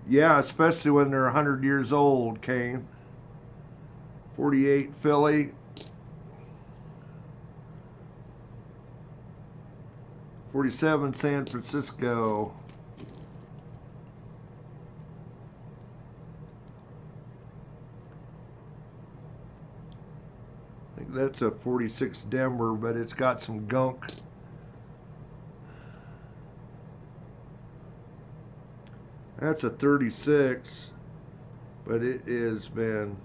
Yeah, especially when they're 100 years old, Kane. 48 Philly. 47 San Francisco. I think that's a 46 Denver, but it's got some gunk. That's a 36, but it has been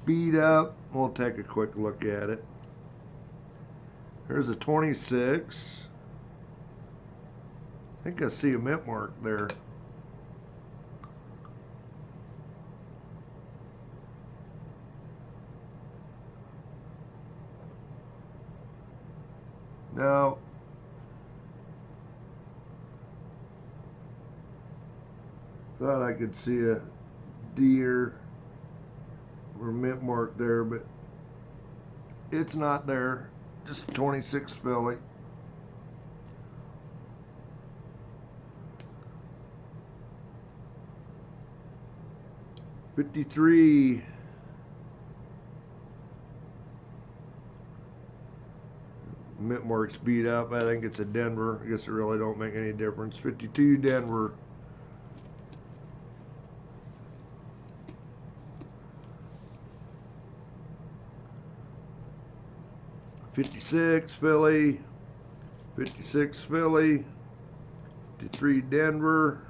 beat up. We'll take a quick look at it. There's a 26. I think I see a mint mark there. No. Thought I could see a deer or mint mark there, but it's not there. Just 26 Philly. $53. mint mark's beat up. I think it's a Denver. I guess it really don't make any difference. 52 Denver. 56 Philly. 56 Philly. 53 Denver.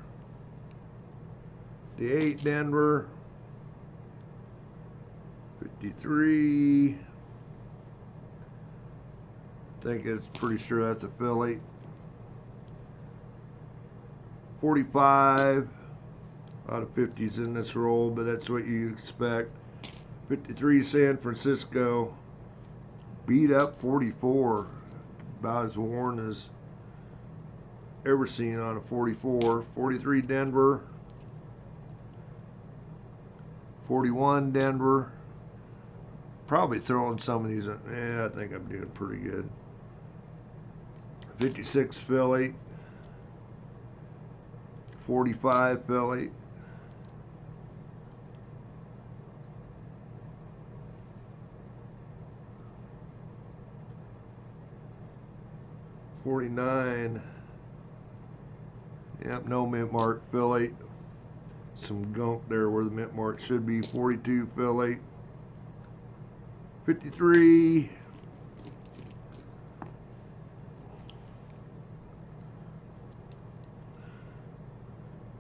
58 Denver. 53. I think it's pretty sure that's a Philly. 45. A lot of 50s in this roll, but that's what you expect. 53 San Francisco. Beat up 44. About as worn as ever seen on a 44. 43 Denver. 41 Denver. Probably throwing some of these in. Yeah, I think I'm doing pretty good. 56 Philly. 45 Philly. 49. Yep, no mint mark Philly. Some gunk there where the mint mark should be. 42 Philly. 53.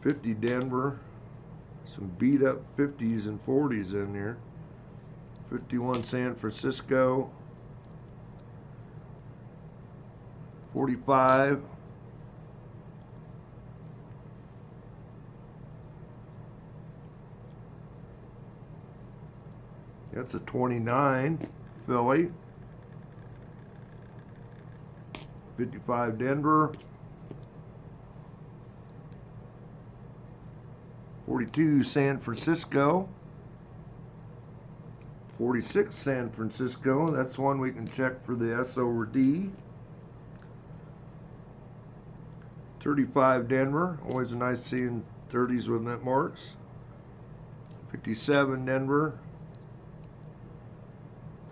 50 Denver. Some beat up 50s and 40s in there. 51 San Francisco. 45. That's a 29 Philly. 55 Denver. 42 San Francisco. 46 San Francisco. That's one we can check for the S over D. 35 Denver. Always nice seeing 30s with mint marks. 57 Denver.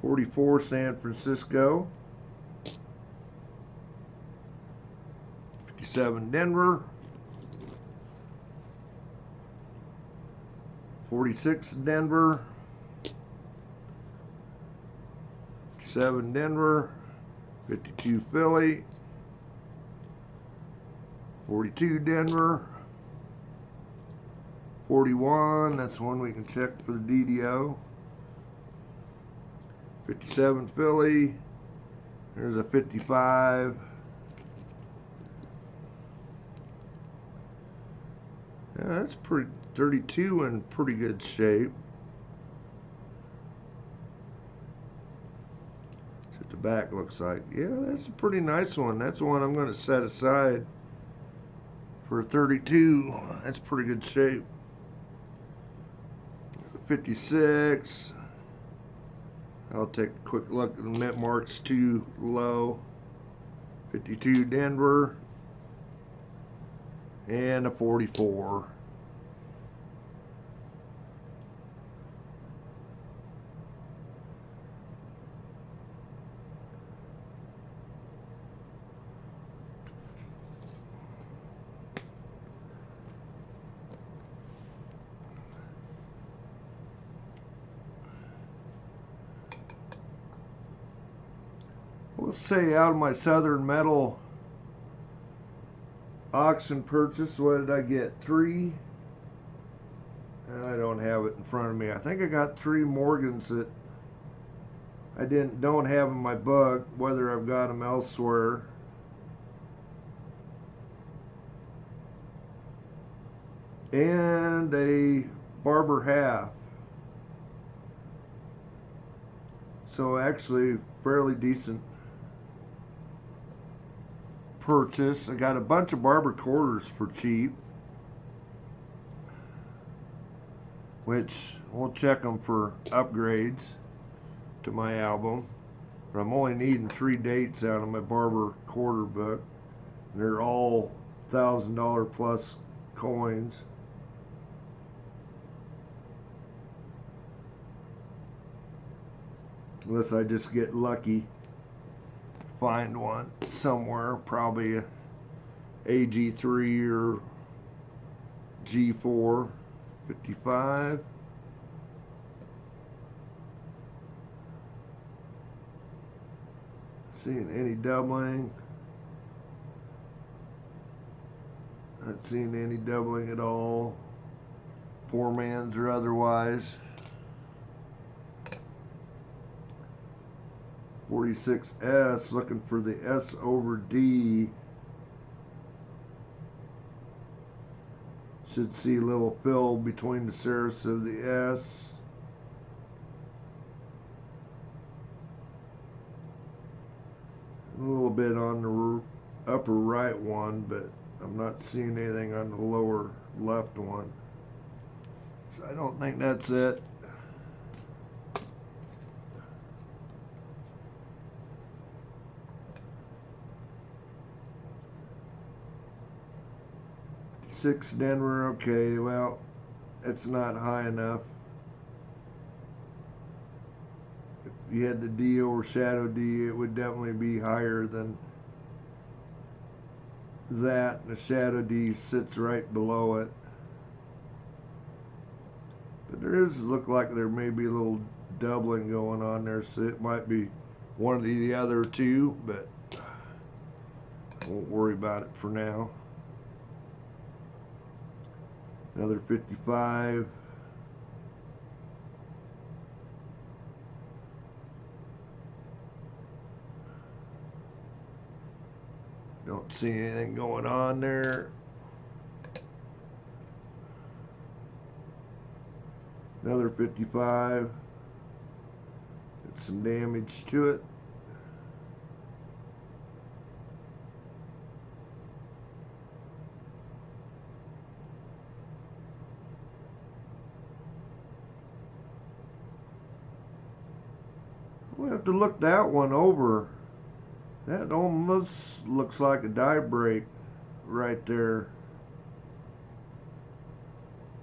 44 San Francisco. 57 Denver. 46 Denver. 57 Denver. 52 Philly. 42 Denver. 41, that's one we can check for the DDO. 57 Philly. There's a 55. Yeah, that's pretty, 32 in pretty good shape. That's what the back looks like. Yeah, that's a pretty nice one. That's one I'm going to set aside for 32. That's pretty good shape. 56. I'll take a quick look at the mint marks too low. 52 Denver. And a 44. Let's say out of my Southern Metal auction purchase, what did I get? 3? I don't have it in front of me. I think I got 3 Morgans that I don't have in my book, whether I've got them elsewhere. And a Barber half. So actually fairly decent purchase. I got a bunch of Barber quarters for cheap, which we'll check them for upgrades to my album. But I'm only needing 3 dates out of my Barber quarter book. And they're all $1,000 plus coins. Unless I just get lucky. find one somewhere, probably a AG3 or G4 55. Seeing any doubling? Not seeing any doubling at all, 4-mans or otherwise. 46S, looking for the S over D. Should see a little fill between the serifs of the S. A little bit on the upper right one, but I'm not seeing anything on the lower left one. So I don't think that's it. Six Denver, okay, well, it's not high enough. If you had the D over shadow D, it would definitely be higher than that. The shadow D sits right below it. But there is, look like there may be a little doubling going on there, so it might be one of the other two, but I won't worry about it for now. Another 55. Don't see anything going on there. Another 55. Get some damage to it. We'll have to look that one over. That almost looks like a die break right there.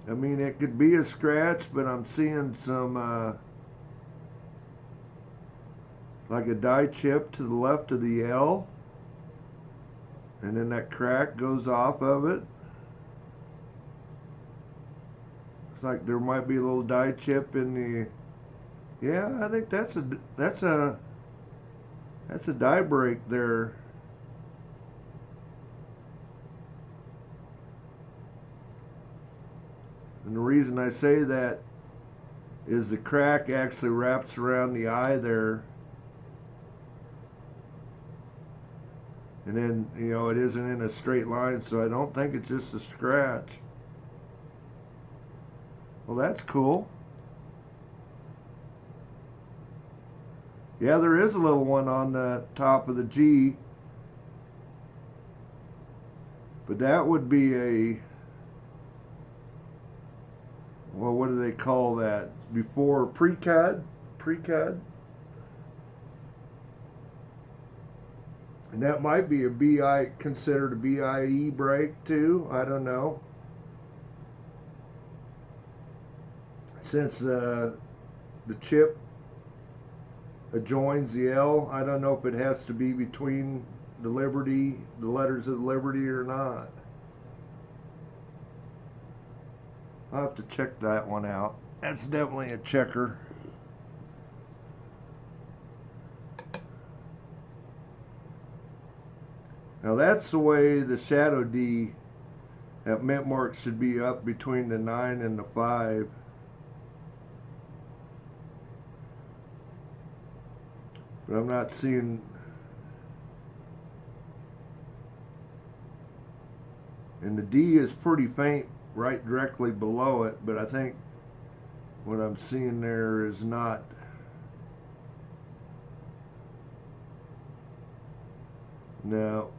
I mean, it could be a scratch, but I'm seeing some like a die chip to the left of the L, and then that crack goes off of it. Looks like there might be a little die chip in the. Yeah, I think that's a die break there. And the reason I say that is the crack actually wraps around the eye there. And then, you know, it isn't in a straight line, so I don't think it's just a scratch. Well, that's cool. Yeah, there is a little one on the top of the G. But that would be a, well, what do they call that? Before pre-cud? Pre-cud? And that might be a BI, considered a BIE break too. I don't know. Since the chip adjoins the L, I don't know if it has to be between the Liberty, the letters of Liberty or not. I'll have to check that one out. That's definitely a checker. Now that's the way the shadow D at mint mark should be, up between the 9 and the 5. But I'm not seeing. And the D is pretty faint right directly below it, but I think what I'm seeing there is not. No.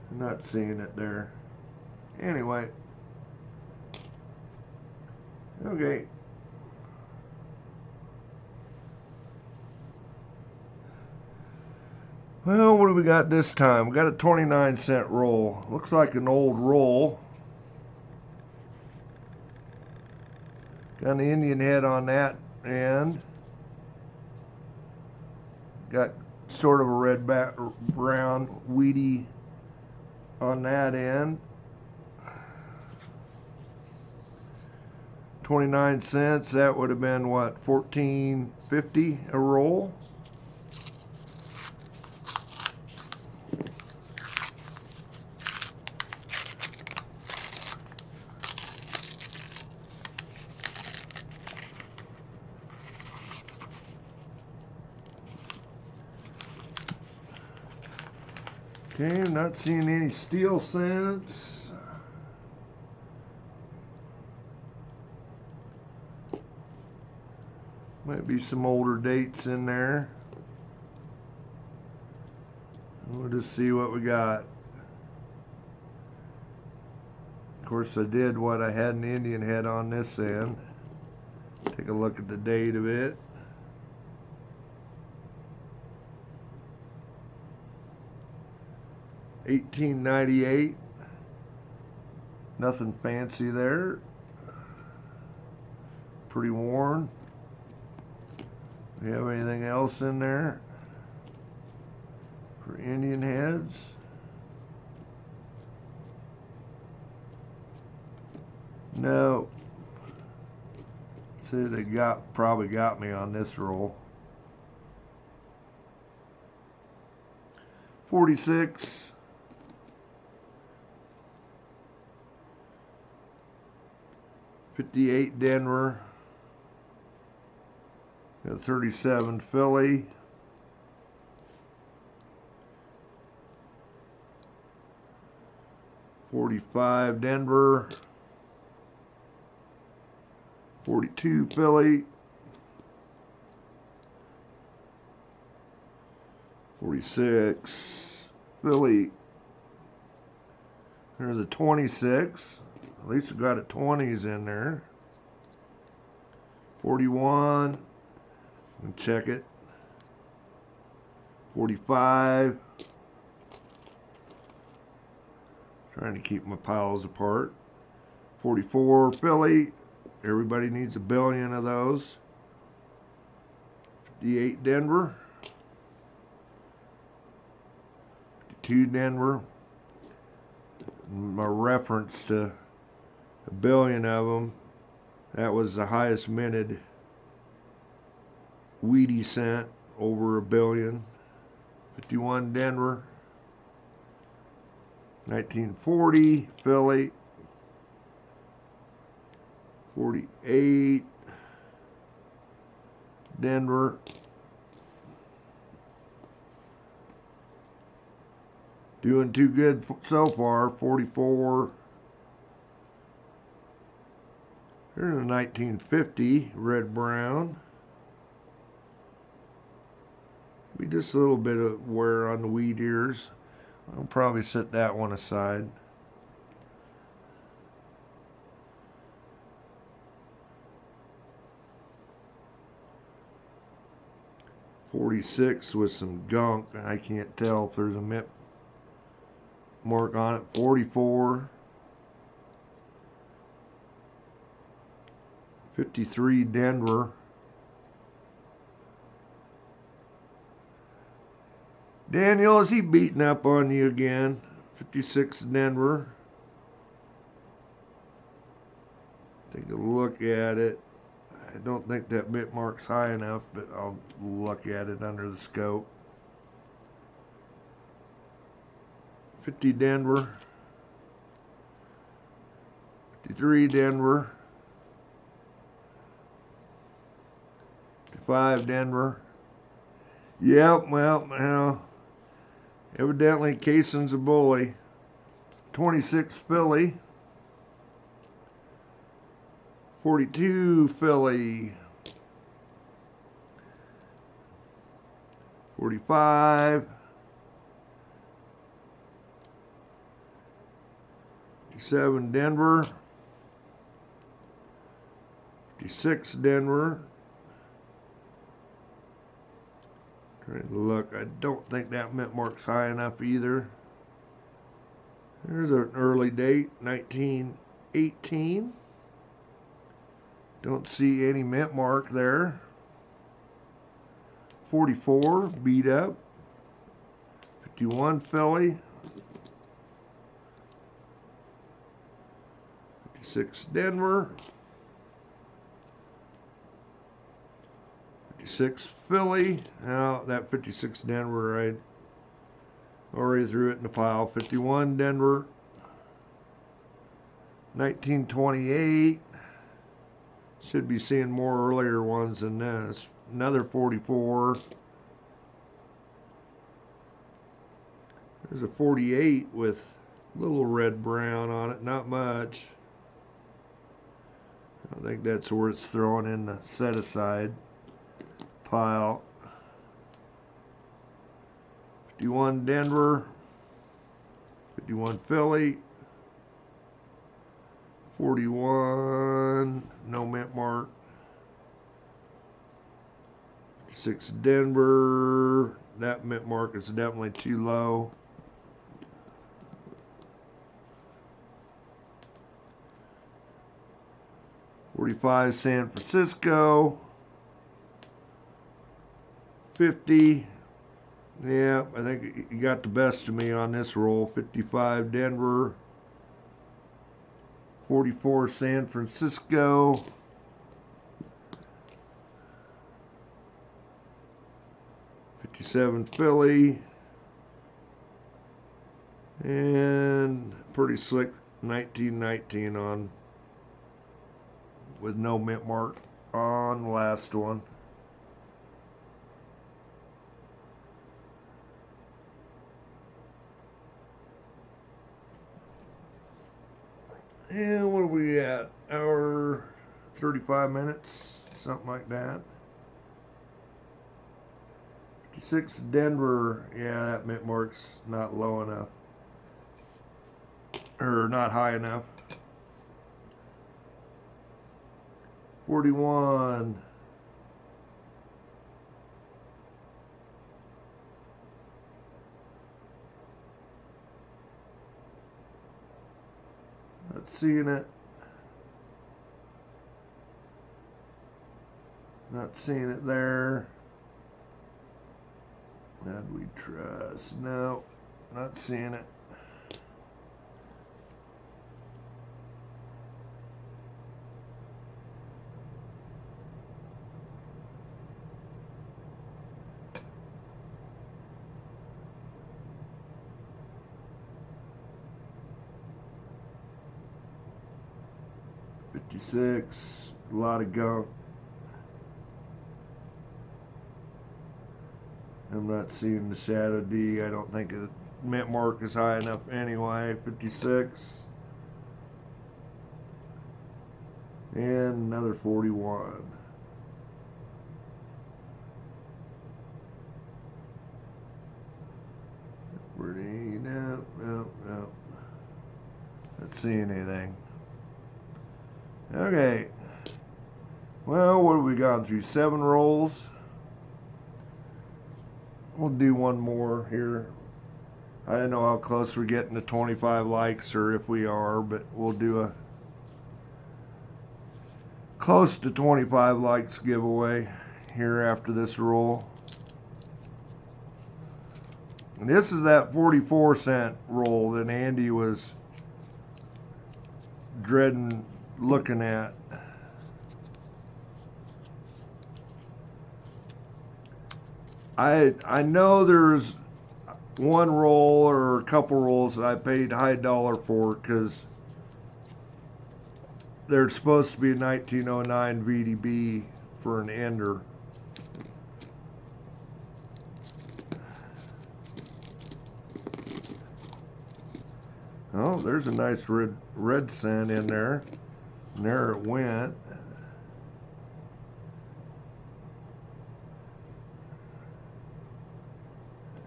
I'm not seeing it there. Anyway. Okay. Well, what do we got this time? We got a 29-cent roll. Looks like an old roll. Got an Indian head on that end. Got sort of a red brown wheatie on that end. 29 cents, that would have been what, $14.50 a roll. Okay, I'm not seeing any steel cents. Might be some older dates in there. We'll just see what we got. Of course, I did what I had an Indian head on this end. Take a look at the date of it. $18.98. Nothing fancy there. Pretty worn. Do you have anything else in there for Indian heads? No. See, they probably got me on this roll. 46. 58 Denver. Got 37 Philly. 45 Denver. 42 Philly. 46 Philly. There's a 26. At least we got a 20s in there. 41. And check it. 45. Trying to keep my piles apart. 44 Philly. Everybody needs a billion of those. 58 Denver. 52 Denver. My reference to a billion of them, that was the highest minted wheatie cent, over a billion. 51 Denver. 1940 Philly. 48 Denver. Doing too good so far. 44. Here's a 1950 red brown. Be just a little bit of wear on the wheat ears. I'll probably set that one aside. .46 with some gunk. I can't tell if there's a mint mark on it. 44. 53 Denver. Daniel, is he beating up on you again? 56 Denver. Take a look at it. I don't think that bit mark's high enough, but I'll look at it under the scope. 50 Denver. 53 Denver. 55 Denver. Yep, well, evidently Cason's a bully. 26 Philly. 42 Philly. 45. 57 Denver. 56 Denver. Trying to look. I don't think that mint mark's high enough either. There's an early date, 1918. Don't see any mint mark there. 44 beat up, 51 Philly, 56 Denver, 56 Philly. Now that 56 Denver, I already threw it in the pile. 51 Denver, 1928. Should be seeing more earlier ones than this. Another 44. There's a 48 with a little red brown on it, not much. I think that's where it's thrown in the set aside pile. 51 Denver, 51 Philly, 41, no mint mark. 56 Denver, that mint mark is definitely too low. 45 San Francisco, 50. Yeah, I think you got the best of me on this roll. 55 Denver, 44 San Francisco, 57 Philly, and pretty slick 1919 on with no mint mark on the last one. And what are we at? Hour 35 minutes, something like that. 56 Denver, yeah, that mint mark's not low enough. Or not high enough. 41. Not seeing it. Not seeing it there. Did we trust? No, not seeing it. '56, a lot of gunk. I'm not seeing the shadow D. I don't think the mint mark is high enough anyway. 56. And another 41. No. Not seeing anything. Okay. Well, what have we gone through? 7 rolls. We'll do one more here. I don't know how close we're getting to 25 likes or if we are, but we'll do a close to 25 likes giveaway here after this roll. And this is that 44-cent roll that Andy was dreading looking at. I know there's one roll or a couple rolls that I paid high dollar for because there's supposed to be a 1909 VDB for an ender. Oh, there's a nice red cent in there. And there it went.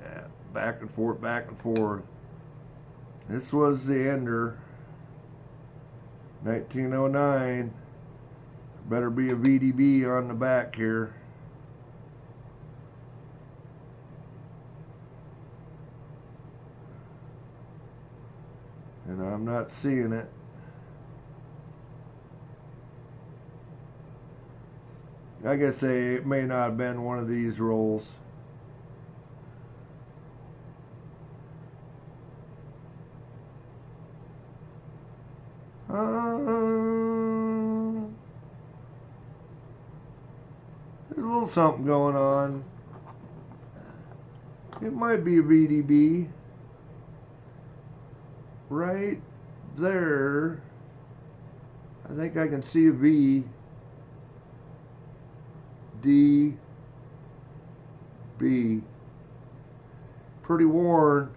Yeah, back and forth, back and forth. This was the ender. 1909. Better be a VDB on the back here. And I'm not seeing it. Like I say, it may not have been one of these rolls. There's a little something going on. It might be a VDB. Right there, I think I can see a V. D. B. Pretty worn.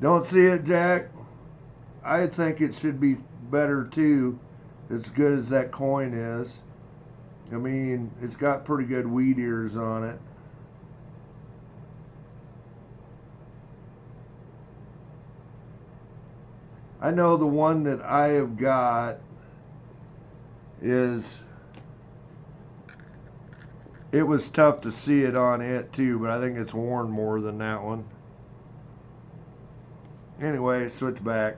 Don't see it, Jack? I think it should be better too, as good as that coin is. I mean, it's got pretty good wheat ears on it. I know the one that I have got is, it was tough to see it on it too, but I think it's worn more than that one. Anyway, switch back.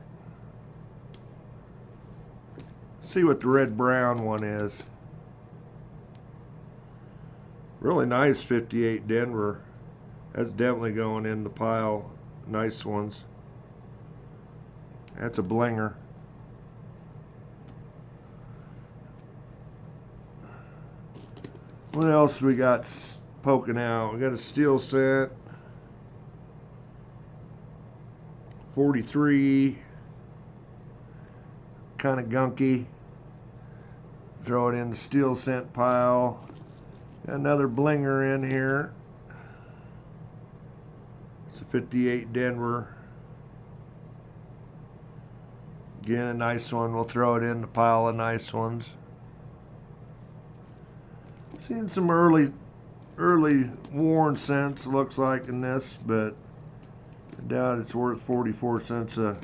See what the red brown one is. Really nice 58 Denver. That's definitely going in the pile. Nice ones. That's a blinger. What else we got poking out? We got a steel cent. 43. Kind of gunky. Throw it in the steel cent pile. Got another blinger in here. It's a 58 Denver. Again, a nice one. We'll throw it in the pile of nice ones. Seen some early worn cents, looks like, in this, but I doubt it's worth 44 cents a.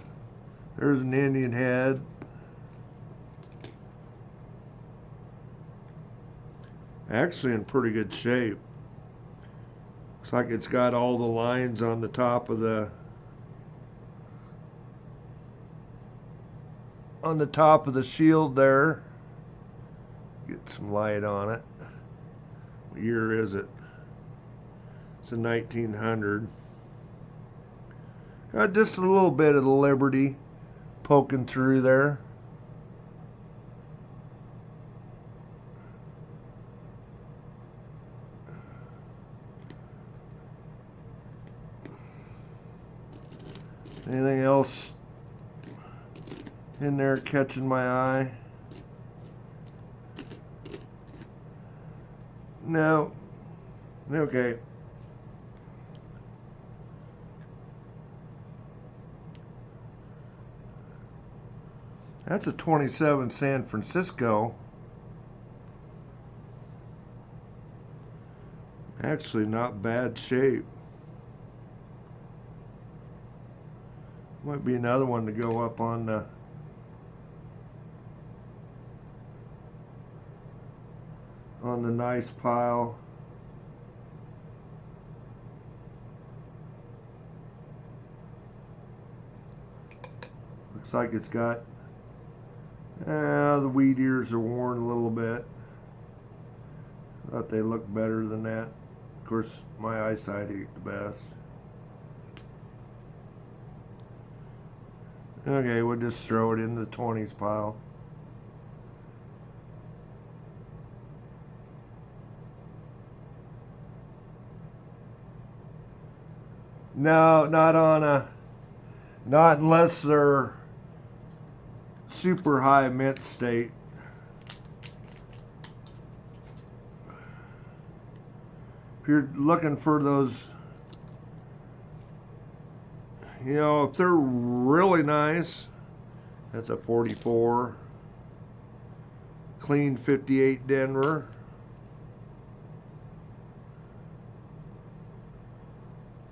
There's an Indian head. Actually in pretty good shape. Looks like it's got all the lines on the top of the shield there. Get some light on it. What year is it? It's a 1900. Got just a little bit of the Liberty poking through there. Anything else in there catching my eye? No. Okay. That's a 27 San Francisco. Actually, not bad shape. Might be another one to go up on the nice pile. Looks like it's got the wheat ears are worn a little bit. Thought they looked better than that. Of course, my eyesight ain't the best. Okay, we'll just throw it in the 20s pile. No, not unless they're super high mint state. If you're looking for those, you know, if they're really nice, that's a 44. Clean 58 Denver.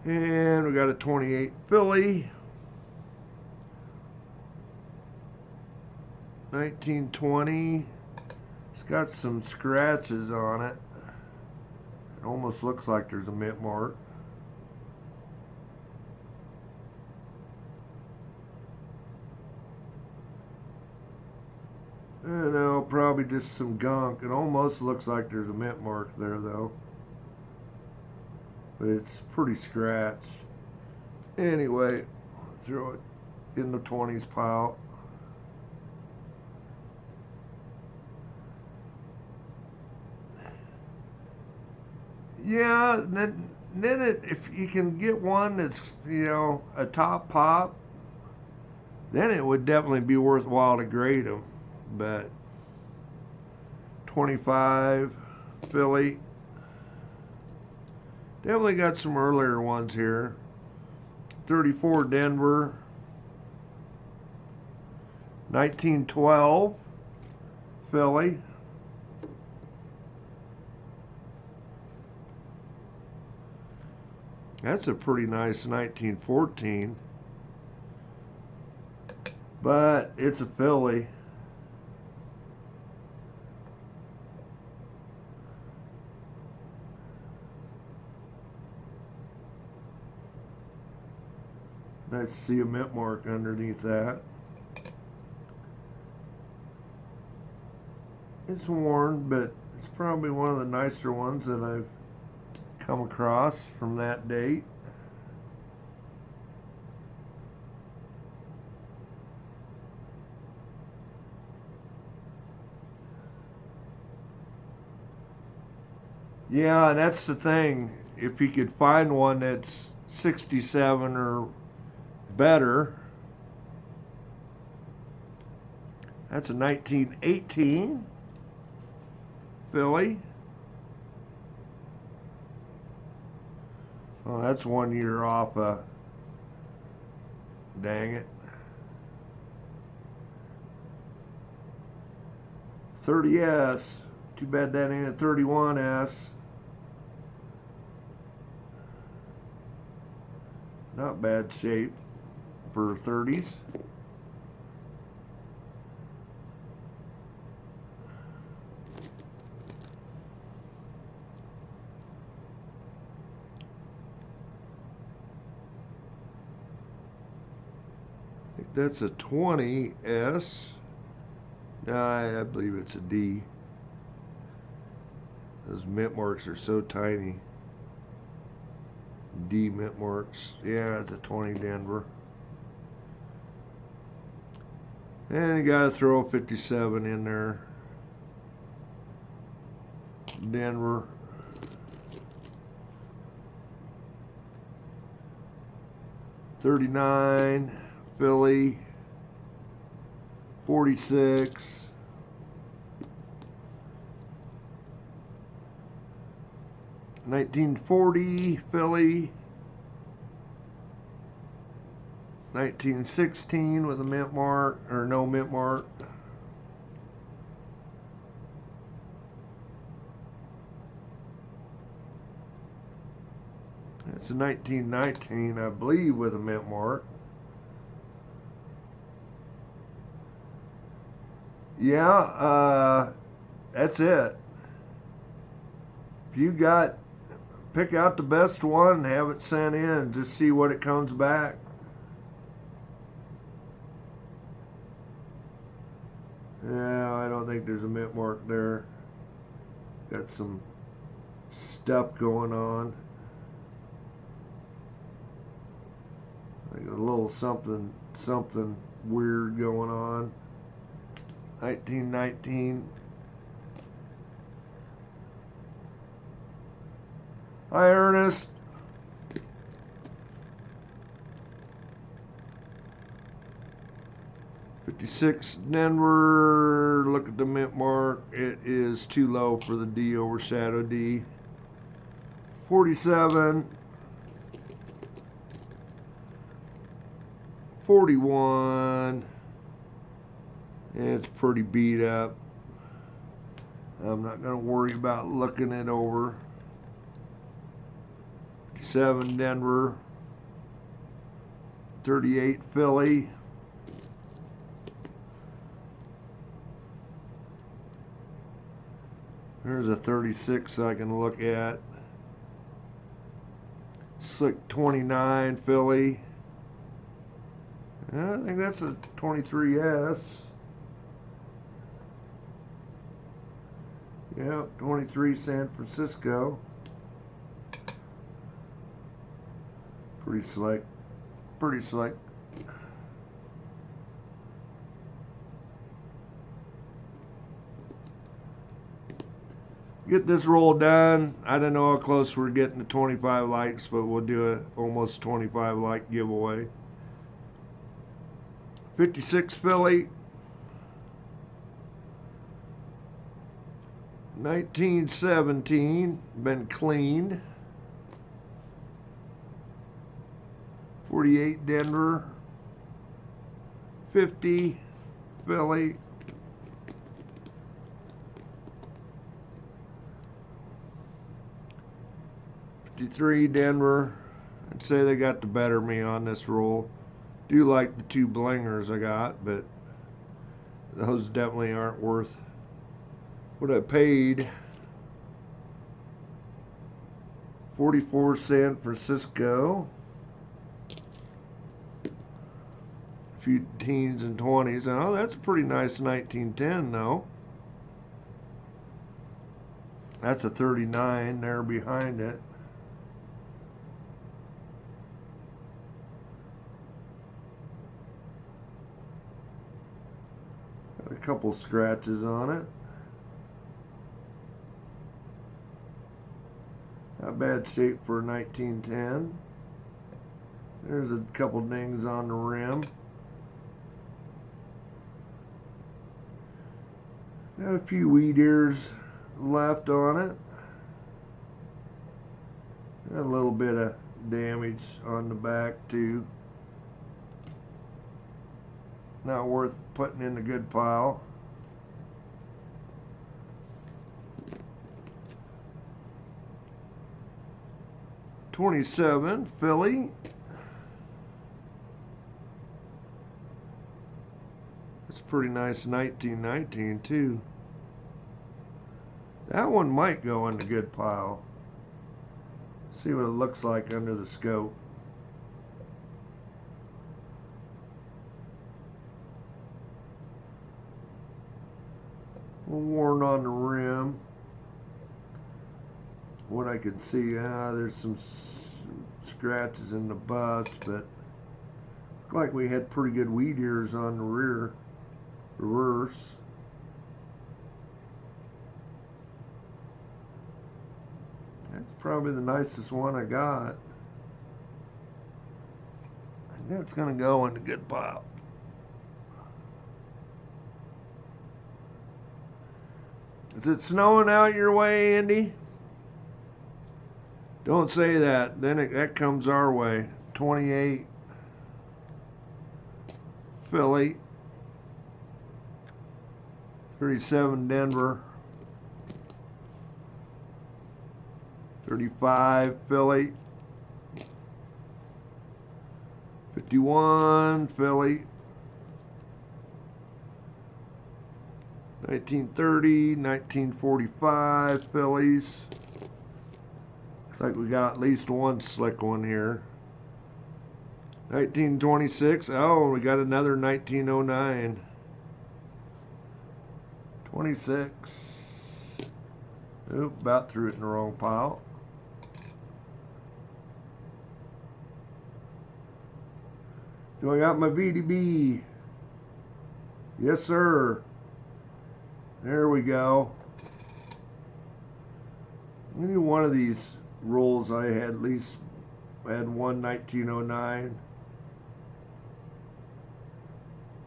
And we got a 28 Philly. 1920. It's got some scratches on it. It almost looks like there's a mint mark. I don't know, probably just some gunk. It almost looks like there's a mint mark there though. But it's pretty scratched. Anyway, throw it in the 20s pile. Yeah, then if you can get one that's, you know, a top pop, then it would definitely be worthwhile to grade them. But 25 Philly. Definitely got some earlier ones here. 34 Denver. 1912 Philly. That's a pretty nice 1914. But it's a Philly. Nice to see a mint mark underneath that. It's worn, but it's probably one of the nicer ones that I've come across from that date. Yeah, and that's the thing. If you could find one that's 67 or better, that's a 1918 Philly. Oh, that's 1 year off. Dang it. 30S. Too bad that ain't a 31S. Not bad shape for 30s. I think that's a 20S. I believe it's a D. Those mint marks are so tiny. D mint marks. Yeah, it's a 20 Denver. And you gotta throw a 57 in there. Denver. '39 Philly. 46. '40 Philly. 1916 with a mint mark, or no mint mark. That's a 1919, I believe, with a mint mark. Yeah, that's it. If you got, pick out the best one and have it sent in, just see what it comes back. Yeah, I don't think there's a mint mark there. Got some stuff going on. Like a little something weird going on. 1919. Hi, Ernest. '56 Denver. Look at the mint mark. It is too low for the D overshadow D. 47. 41. It's pretty beat up. I'm not going to worry about looking it over. 7 Denver. 38 Philly. There's a 36 I can look at. Slick 29 Philly. I think that's a 23S. Yep, 23 San Francisco. Pretty slick. Pretty slick. Get this roll done. I don't know how close we're getting to 25 likes, but we'll do a almost 25 like giveaway. 56 Philly. 1917, been cleaned. 48 Denver. 50 Philly. 53 Denver. I'd say they got the better of me on this roll. Do like the two blingers I got, but those definitely aren't worth what I paid. 44 San Francisco. A few teens and 20s. Oh, that's a pretty nice 1910 though. That's a 39 there behind it. Got a couple scratches on it. Not bad shape for 1910. There's a couple dings on the rim. Got a few weed ears left on it. Got a little bit of damage on the back too. Not worth putting in the good pile. '27 Philly. That's pretty nice 1919 too. That one might go in the good pile. See what it looks like under the scope. Worn on the rim. What I can see, there's some scratches in the bust, but looked like we had pretty good weed ears on the reverse. That's probably the nicest one I got. I think it's gonna go in the good pile. Is it snowing out your way, Andy? Don't say that. Then that comes our way. 28 Philly. 37 Denver. 35 Philly. 51 Philly. 1930, 1945 Phillies. Looks like we got at least one slick one here. 1926. Oh, we got another 1909. 26. Oop, about threw it in the wrong pile. Do I got my VDB? Yes, sir. There we go. Any one of these rolls I had at least had one 1909.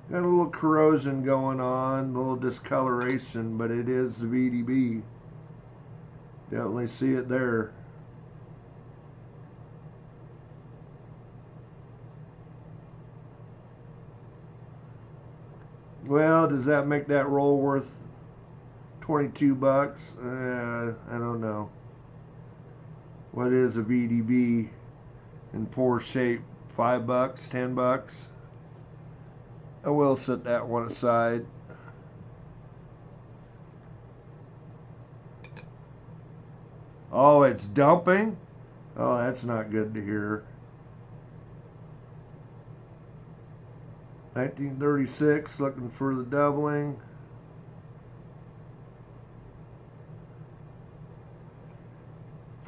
Got a little corrosion going on, a little discoloration, but it is the VDB. Definitely see it there. Well, does that make that roll worth 22 bucks? I don't know. What is a VDB in poor shape? 5 bucks, 10 bucks? I will set that one aside. Oh, it's dumping? Oh, that's not good to hear. 1936, looking for the doubling.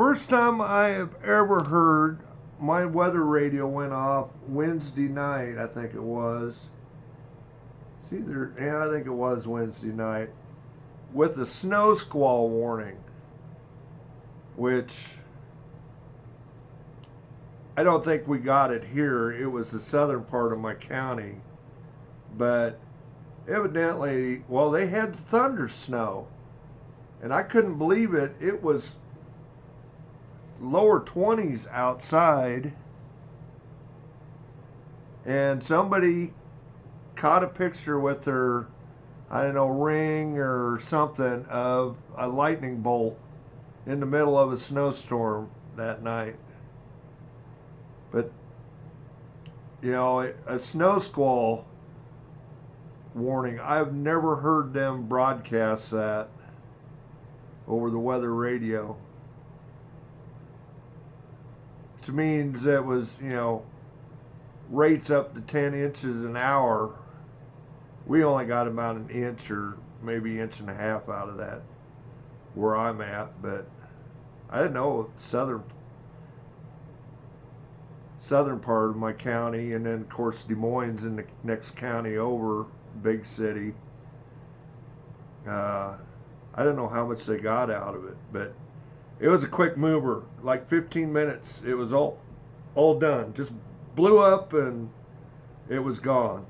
First time I have ever heard my weather radio went off Wednesday night, I think it was. It's either, yeah, I think it was Wednesday night, with a snow squall warning, which I don't think we got it here. It was the southern part of my county, but evidently, well, they had thunder snow, and I couldn't believe it. It was lower 20s outside, and somebody caught a picture with their, I don't know, ring or something of a lightning bolt in the middle of a snowstorm that night. But you know, a snow squall warning, I've never heard them broadcast that over the weather radio. Which means it was, you know, rates up to 10 inches an hour. We only got about an inch or maybe inch and a half out of that where I'm at, but I didn't know southern part of my county, and then of course Des Moines in the next county over, big city. I don't know how much they got out of it, but it was a quick mover, like 15 minutes. It was all done. Just blew up and it was gone.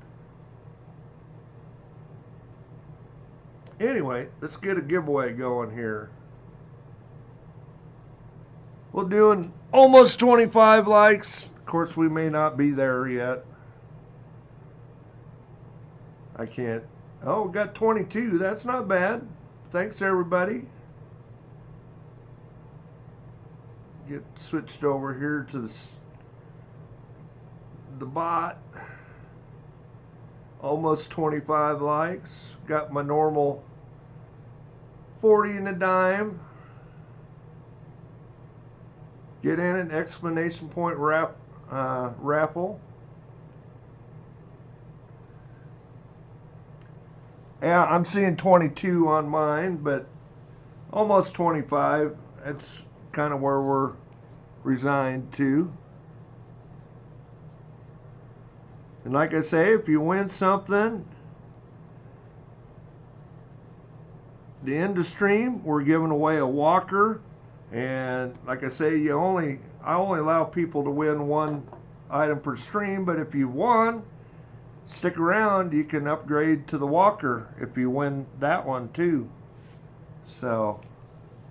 Anyway, let's get a giveaway going here. We're doing almost 25 likes. Of course, we may not be there yet. I can't. Oh, we got 22. That's not bad. Thanks, everybody. Get switched over here to the bot. Almost 25 likes. Got my normal 40 and a dime. Get in an exclamation point raffle. Yeah, I'm seeing 22 on mine, but almost 25. That's kind of where we're resigned to. And like I say, if you win something, the end of stream, we're giving away a walker. And like I say, I only allow people to win one item per stream, but if you won, stick around, you can upgrade to the walker if you win that one too. So,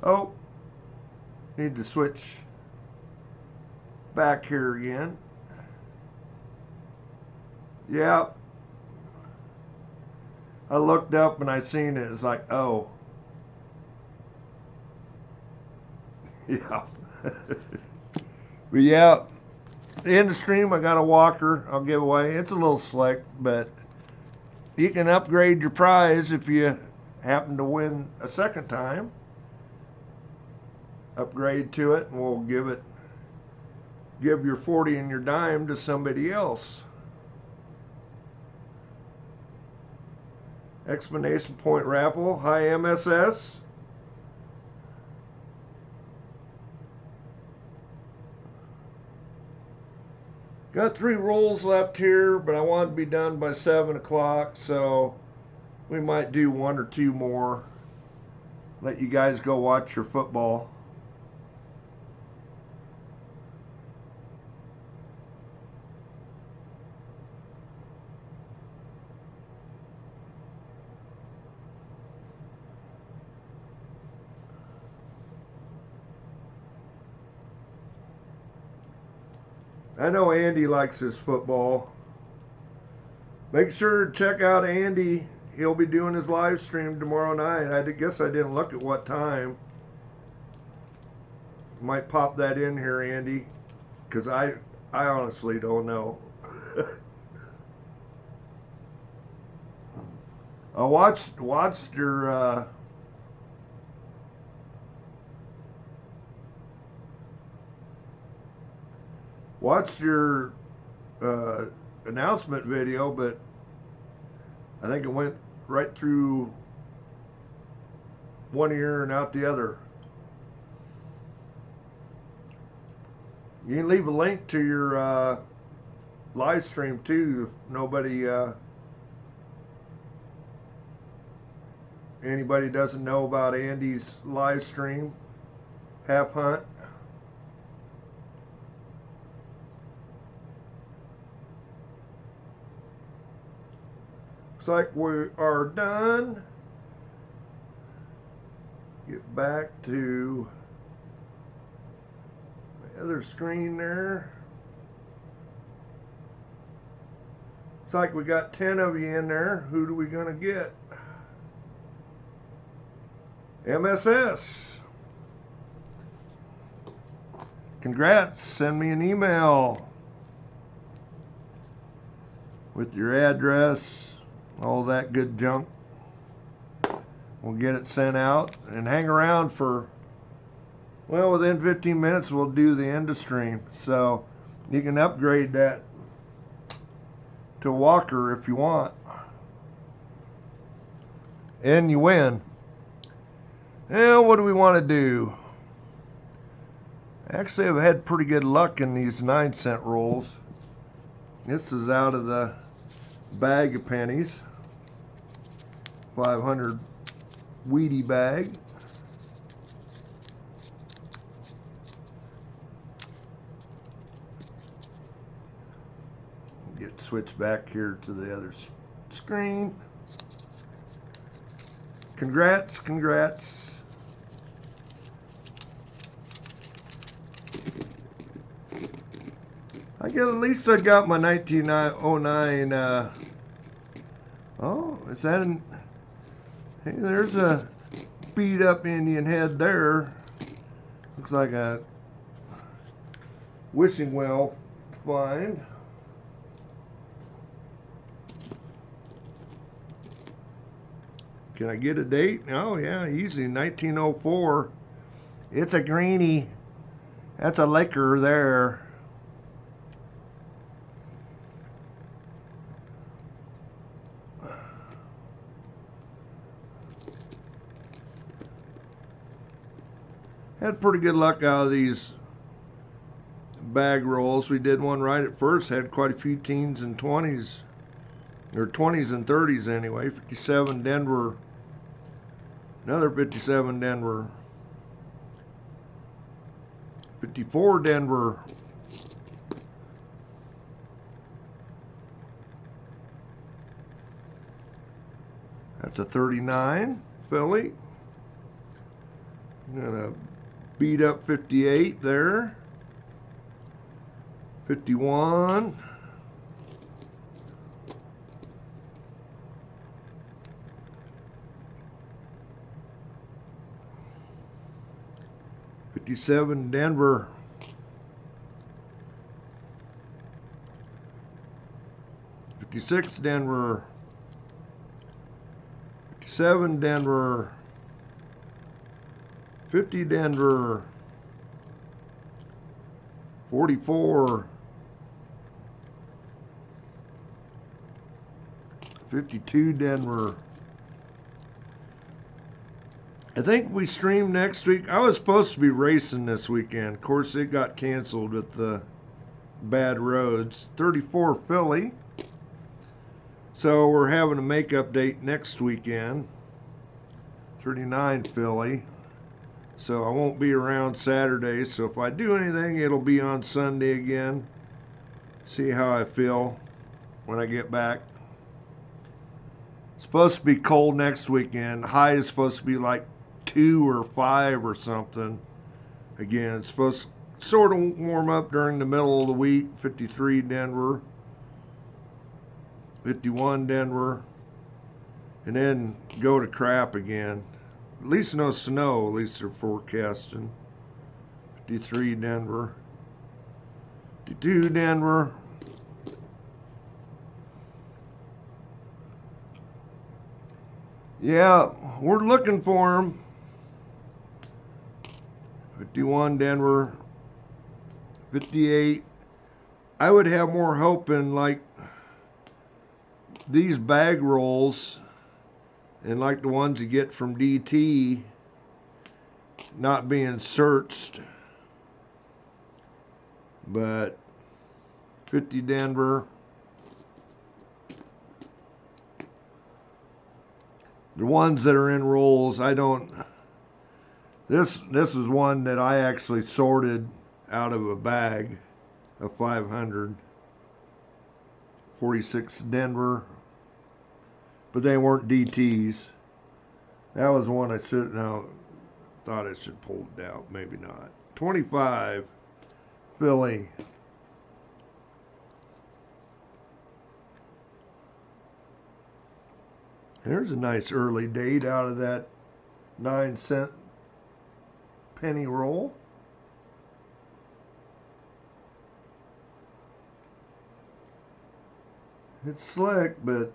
oh, need to switch back here again. Yep. I looked up and I seen it. It's like, oh. Yeah. But yeah, the end of stream, I got a walker I'll give away. It's a little slick, but you can upgrade your prize if you happen to win a second time. Upgrade to it, and we'll give your 40 and your dime to somebody else. Exclamation point raffle. Hi, MSS. Got 3 rolls left here, but I want to be done by 7 o'clock, so we might do 1 or 2 more. Let you guys go watch your football. I know Andy likes his football. Make sure to check out Andy. He'll be doing his live stream tomorrow night. I guess I didn't look at what time. Might pop that in here, Andy, because I honestly don't know. I watched your announcement video, but I think it went right through one ear and out the other. You can leave a link to your live stream too if nobody anybody doesn't know about Andy's live stream half hunt. Looks like we are done. Get back to the other screen there. Looks like we got 10 of you in there. Who do we gonna get? MSS. Congrats. Send me an email with your address, all that good junk. We'll get it sent out and hang around for, well, within 15 minutes we'll do the end of stream. So you can upgrade that to Walker if you want. And you win. And what do we want to do? Actually, I've had pretty good luck in these 9-cent rolls. This is out of the bag of pennies. 500 wheatie bag. Get switched back here to the other screen. Congrats, congrats. I guess at least I got my 1909. Oh, is that an? Hey, there's a beat up Indian head there. Looks like a wishing well find. Can I get a date? Oh yeah, easy. 1904. It's a greenie. That's a liquor there. Had pretty good luck out of these bag rolls. We did one right at first, had quite a few teens and 20s, or 20s and 30s anyway. 57 Denver, another 57 Denver, 54 Denver, that's a 39 Philly. I'm gonna beat up 58 there. 51. '57 Denver. 56 Denver. 57 Denver. 50 Denver. 44. 52 Denver. I think we stream next week. I was supposed to be racing this weekend. Of course, it got canceled with the bad roads. 34 Philly. So we're having a makeup date next weekend. 39 Philly. So I won't be around Saturday. So if I do anything, it'll be on Sunday again. See how I feel when I get back. It's supposed to be cold next weekend. High is supposed to be like 2 or 5 or something. Again, it's supposed to sort of warm up during the middle of the week. 53 Denver. 51 Denver. And then go to crap again. At least no snow, at least they're forecasting. 53 Denver. 52 Denver. Yeah, we're looking for them. 51 Denver. 58. I would have more hope in like these bag rolls and like the ones you get from DT not being searched but 50 Denver. The ones that are in rolls, I don't. This is one that I actually sorted out of a bag of 500. 46 Denver, but they weren't DTs. That was one I should thought I should pull it out, maybe not. 25 Philly. There's a nice early date out of that 9-cent penny roll. It's slick, but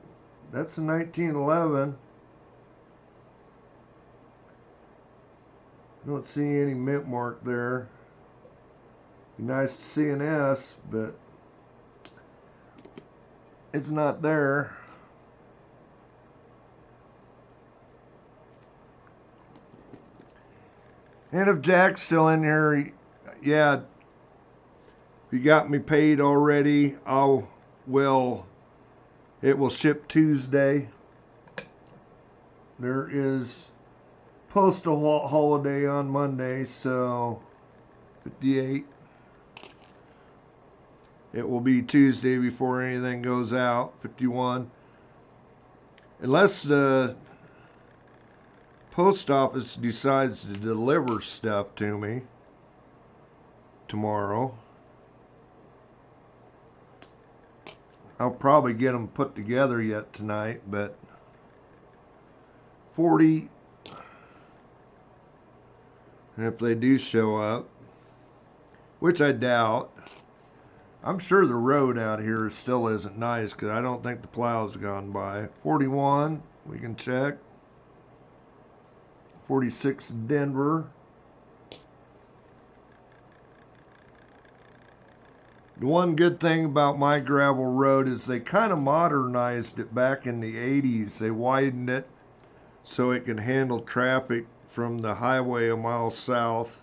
that's a 1911. Don't see any mint mark there. Be nice to see an S, but it's not there. And if Jack's still in here, yeah, if you got me paid already, it will ship Tuesday. There is postal holiday on Monday, so 58. It will be Tuesday before anything goes out, 51. Unless the post office decides to deliver stuff to me tomorrow. I'll probably get them put together yet tonight, but 40, and if they do show up, which I doubt, I'm sure the road out here still isn't nice because I don't think the plow's gone by. 41, we can check. 46 Denver. The one good thing about my gravel road is they kind of modernized it back in the 80s. They widened it so it can handle traffic from the highway a mile south.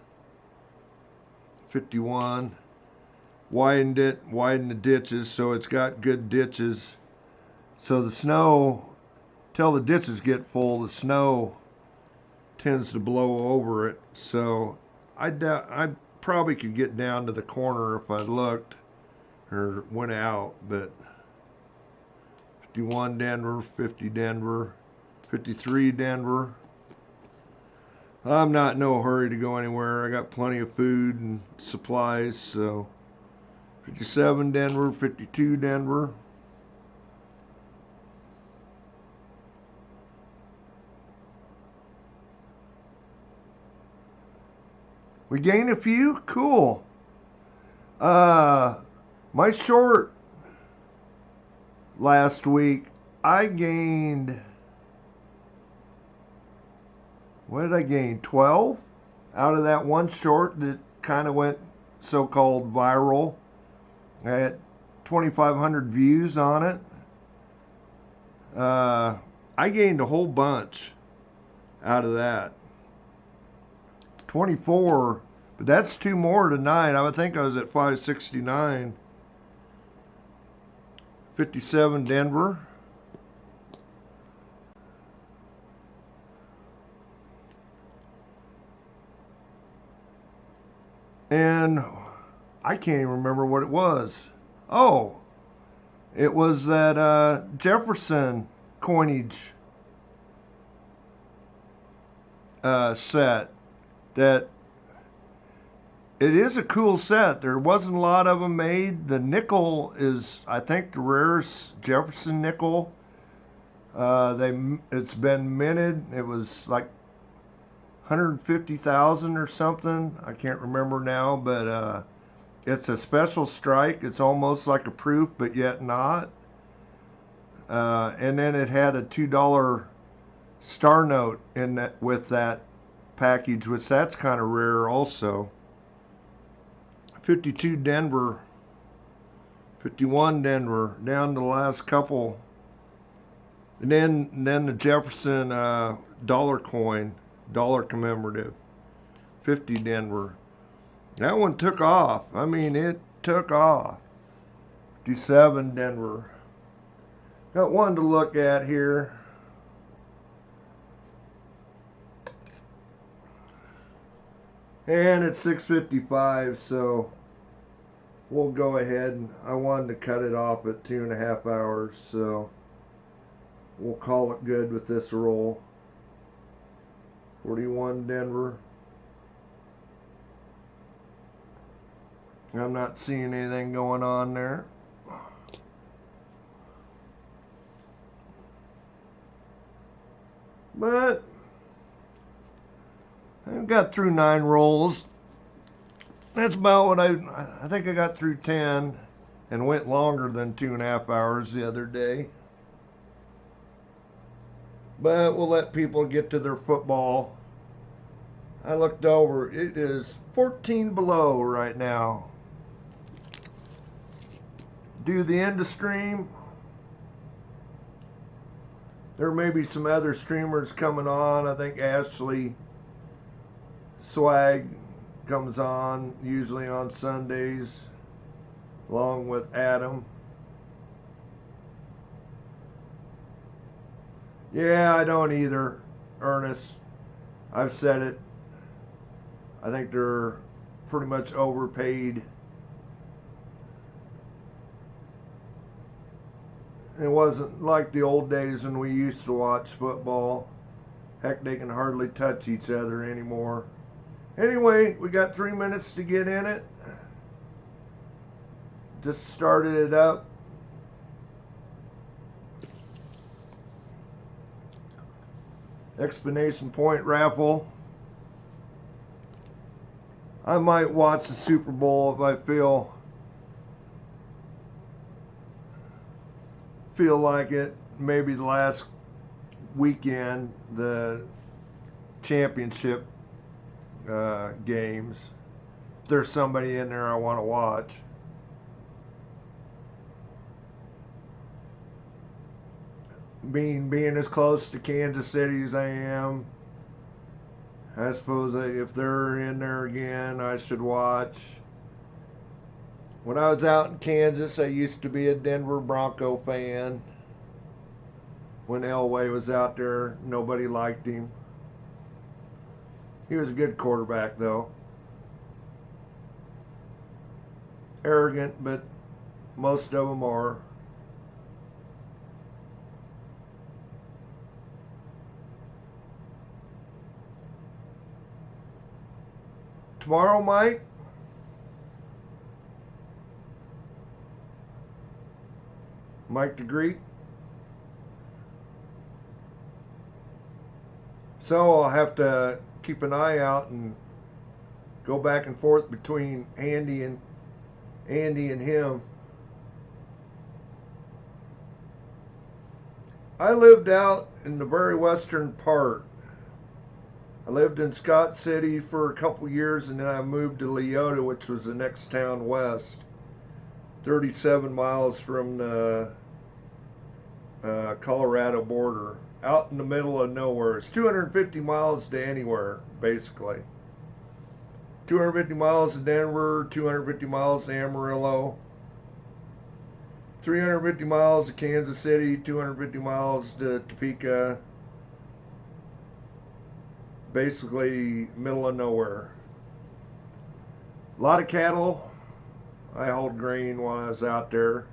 51. Widened it, widened the ditches so it's got good ditches. So the snow, till the ditches get full, the snow tends to blow over it. So I probably could get down to the corner if I looked or went out, but 51 Denver, 50 Denver, 53 Denver. I'm not in no hurry to go anywhere. I got plenty of food and supplies, so 57 Denver, 52 Denver. We gained a few? Cool. My short last week, I gained, what did I gain? 12 out of that one short that kind of went so-called viral. I had 2,500 views on it. I gained a whole bunch out of that. 24, but that's two more tonight. I would think I was at 569. 57 Denver. And I can't even remember what it was. Oh, it was that Jefferson coinage set. That it is a cool set. There wasn't a lot of them made. The nickel is, I think, the rarest Jefferson nickel. It's been minted. It was like 150,000 or something. I can't remember now, but it's a special strike. It's almost like a proof, but yet not. And then it had a $2 star note in that with that package, which that's kind of rare also. 52 Denver, 51 Denver, down to the last couple. And then the Jefferson dollar coin, dollar commemorative, 50 Denver. That one took off. I mean, took off. 57 Denver. Got one to look at here. And it's 6:55, so we'll go ahead, and I wanted to cut it off at 2.5 hours, so we'll call it good with this roll. 41 Denver. I'm not seeing anything going on there. But I've got through 9 rolls. That's about what I think I got through 10 and went longer than 2.5 hours the other day. But we'll let people get to their football. I looked over, it is 14 below right now. Do the end of stream. There may be some other streamers coming on. I think Ashley Swag comes on usually on Sundays along with Adam. Yeah, I don't either, Ernest. I've said it. I think they're pretty much overpaid. It wasn't like the old days when we used to watch football. Heck, they can hardly touch each other anymore. Anyway, we got 3 minutes to get in it. Just started it up. Explanation point raffle. I might watch the Super Bowl if I feel like it. Maybe the last weekend, the championship games. If there's somebody in there I want to watch. Being as close to Kansas City as I am, I suppose if they're in there again, I should watch. When I was out in Kansas, I used to be a Denver Bronco fan. When Elway was out there, nobody liked him. He was a good quarterback, though. Arrogant, but most of them are. Tomorrow, Mike? Mike the Greek? So I'll have to keep an eye out and go back and forth between Andy and him. I lived out in the very western part. I lived in Scott City for a couple years, and then I moved to Leota, which was the next town west, 37 miles from the Colorado border, out in the middle of nowhere. It's 250 miles to anywhere, basically. 250 miles to Denver, 250 miles to Amarillo, 350 miles to Kansas City, 250 miles to Topeka. Basically middle of nowhere. A lot of cattle. I hauled grain while I was out there.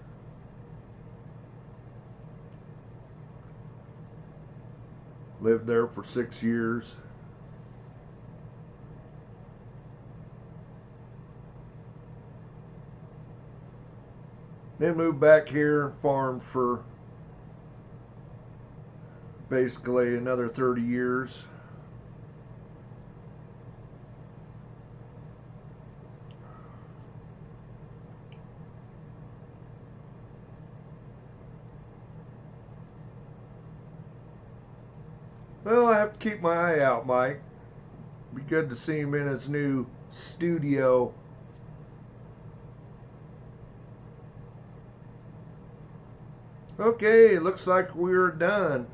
Lived there for 6 years. Then moved back here and farmed for basically another 30 years. Well, I have to keep my eye out, Mike. Be good to see him in his new studio. Okay, it looks like we're done.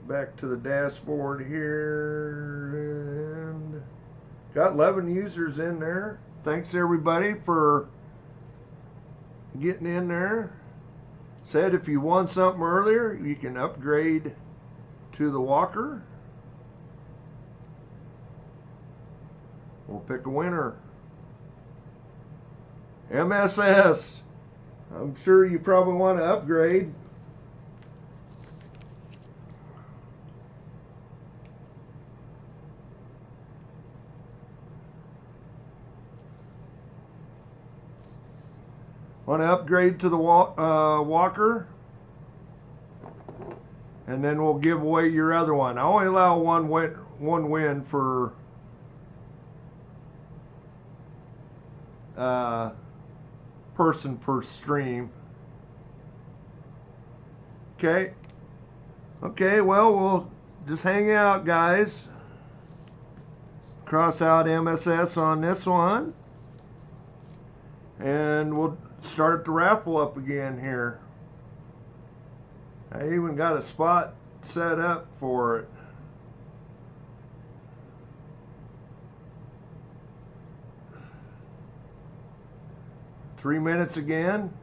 Back to the dashboard here, and Got 11 users in there. Thanks everybody for getting in there. Said if you won something earlier, you can upgrade to the walker. We'll pick a winner. MSS. I'm sure you probably want to upgrade. Want to upgrade to the walker, and then we'll give away your other one. I only allow one win for person per stream. Okay, well, we'll just hang out, guys. Cross out MSS on this one, and we'll start the raffle up again here. I even got a spot set up for it. Three minutes again.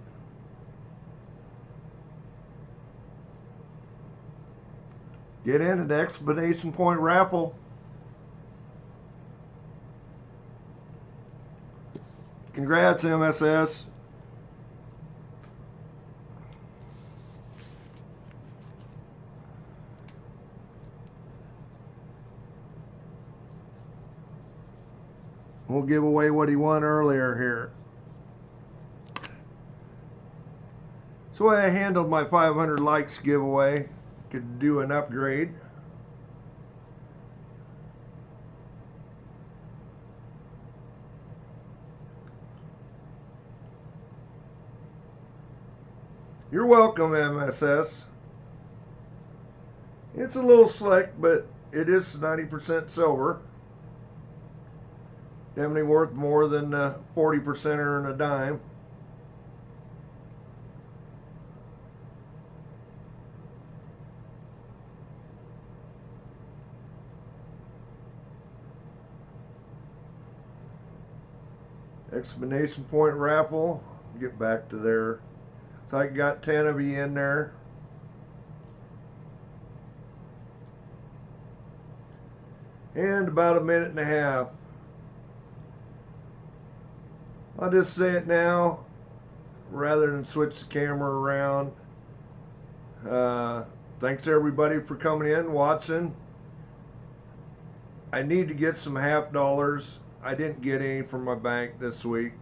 Get in at the exclamation point raffle. Congrats, MSS. We'll give away what he won earlier here. That's the way I handled my 500 likes giveaway. Could do an upgrade. You're welcome, MSS. It's a little slick, but it is 90% silver. Definitely worth more than 40% and a dime. Exclamation point raffle. Get back to there. So I got 10 of you in there. And about a minute and a half. I'll just say it now rather than switch the camera around. Thanks everybody for coming in, watching. I need to get some half dollars. I didn't get any from my bank this week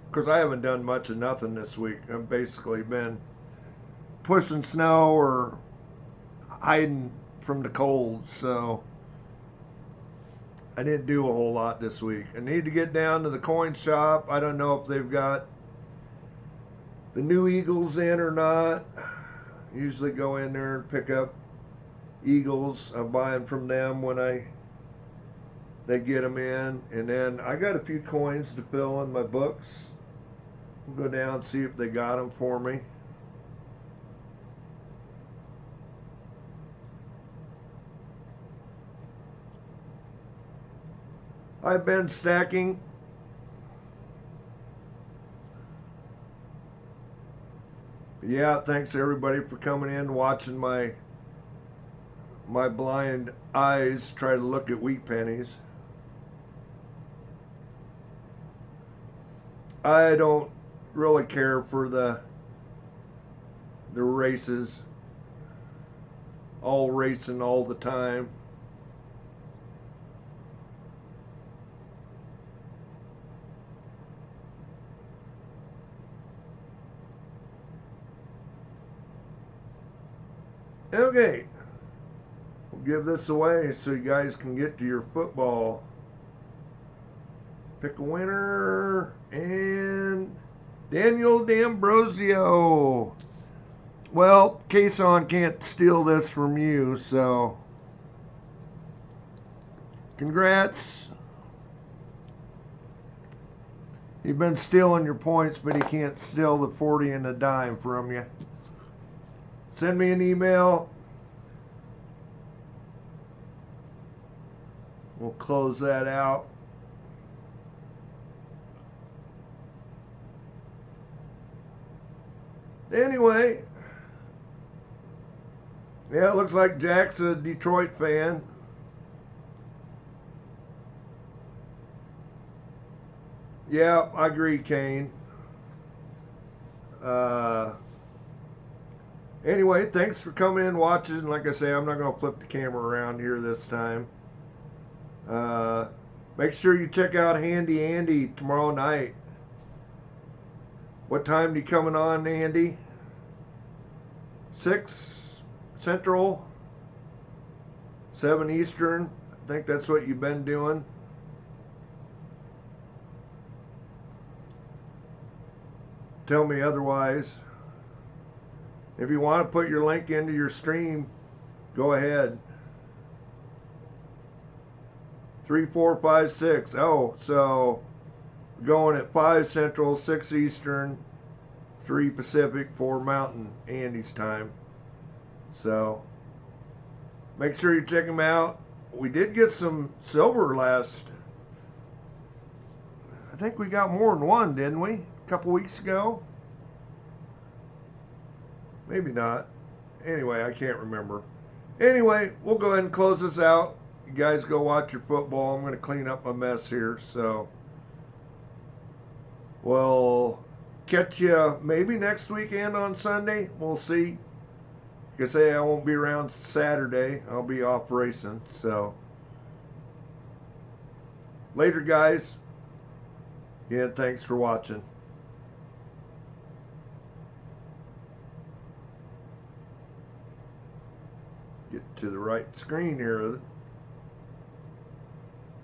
because I haven't done much of nothing this week. I've basically been pushing snow or hiding from the cold, so I didn't do a whole lot this week. I need to get down to the coin shop. I don't know if they've got the new eagles in or not. Usually go in there and pick up eagles. I buy them from them when they get them in. And then I got a few coins to fill in my books. We'll go down and see if they got them for me. I've been stacking. Yeah, thanks everybody for coming in, watching my blind eyes try to look at wheat pennies. I don't really care for the races, all racing all the time. Okay, we'll give this away so you guys can get to your football. Pick a winner, and Daniel D'Ambrosio. Well, Kason can't steal this from you, so congrats. You've been stealing your points, but he can't steal the 40 and a dime from you. Send me an email. We'll close that out. Anyway, yeah, it looks like Jack's a Detroit fan. Yeah, I agree, Kane. Anyway, thanks for coming in and watching. Like I say, I'm not going to flip the camera around here this time. Make sure you check out Handy Andy tomorrow night. What time are you coming on, Andy? 6 Central, 7 Eastern. I think that's what you've been doing. Tell me otherwise. If you want to put your link into your stream, go ahead. 3, 4, 5, 6. Oh, so going at 5 Central, 6 Eastern, 3 Pacific, 4 Mountain, Andy's time. So make sure you check them out. We did get some silver last. I think we got more than one, didn't we? A couple weeks ago. Maybe not. Anyway, I can't remember. Anyway, we'll go ahead and close this out. You guys go watch your football. I'm going to clean up my mess here. So we'll catch you maybe next weekend on Sunday. We'll see. Like I say, I won't be around Saturday. I'll be off racing. So later, guys. Yeah, thanks for watching. Get to the right screen here.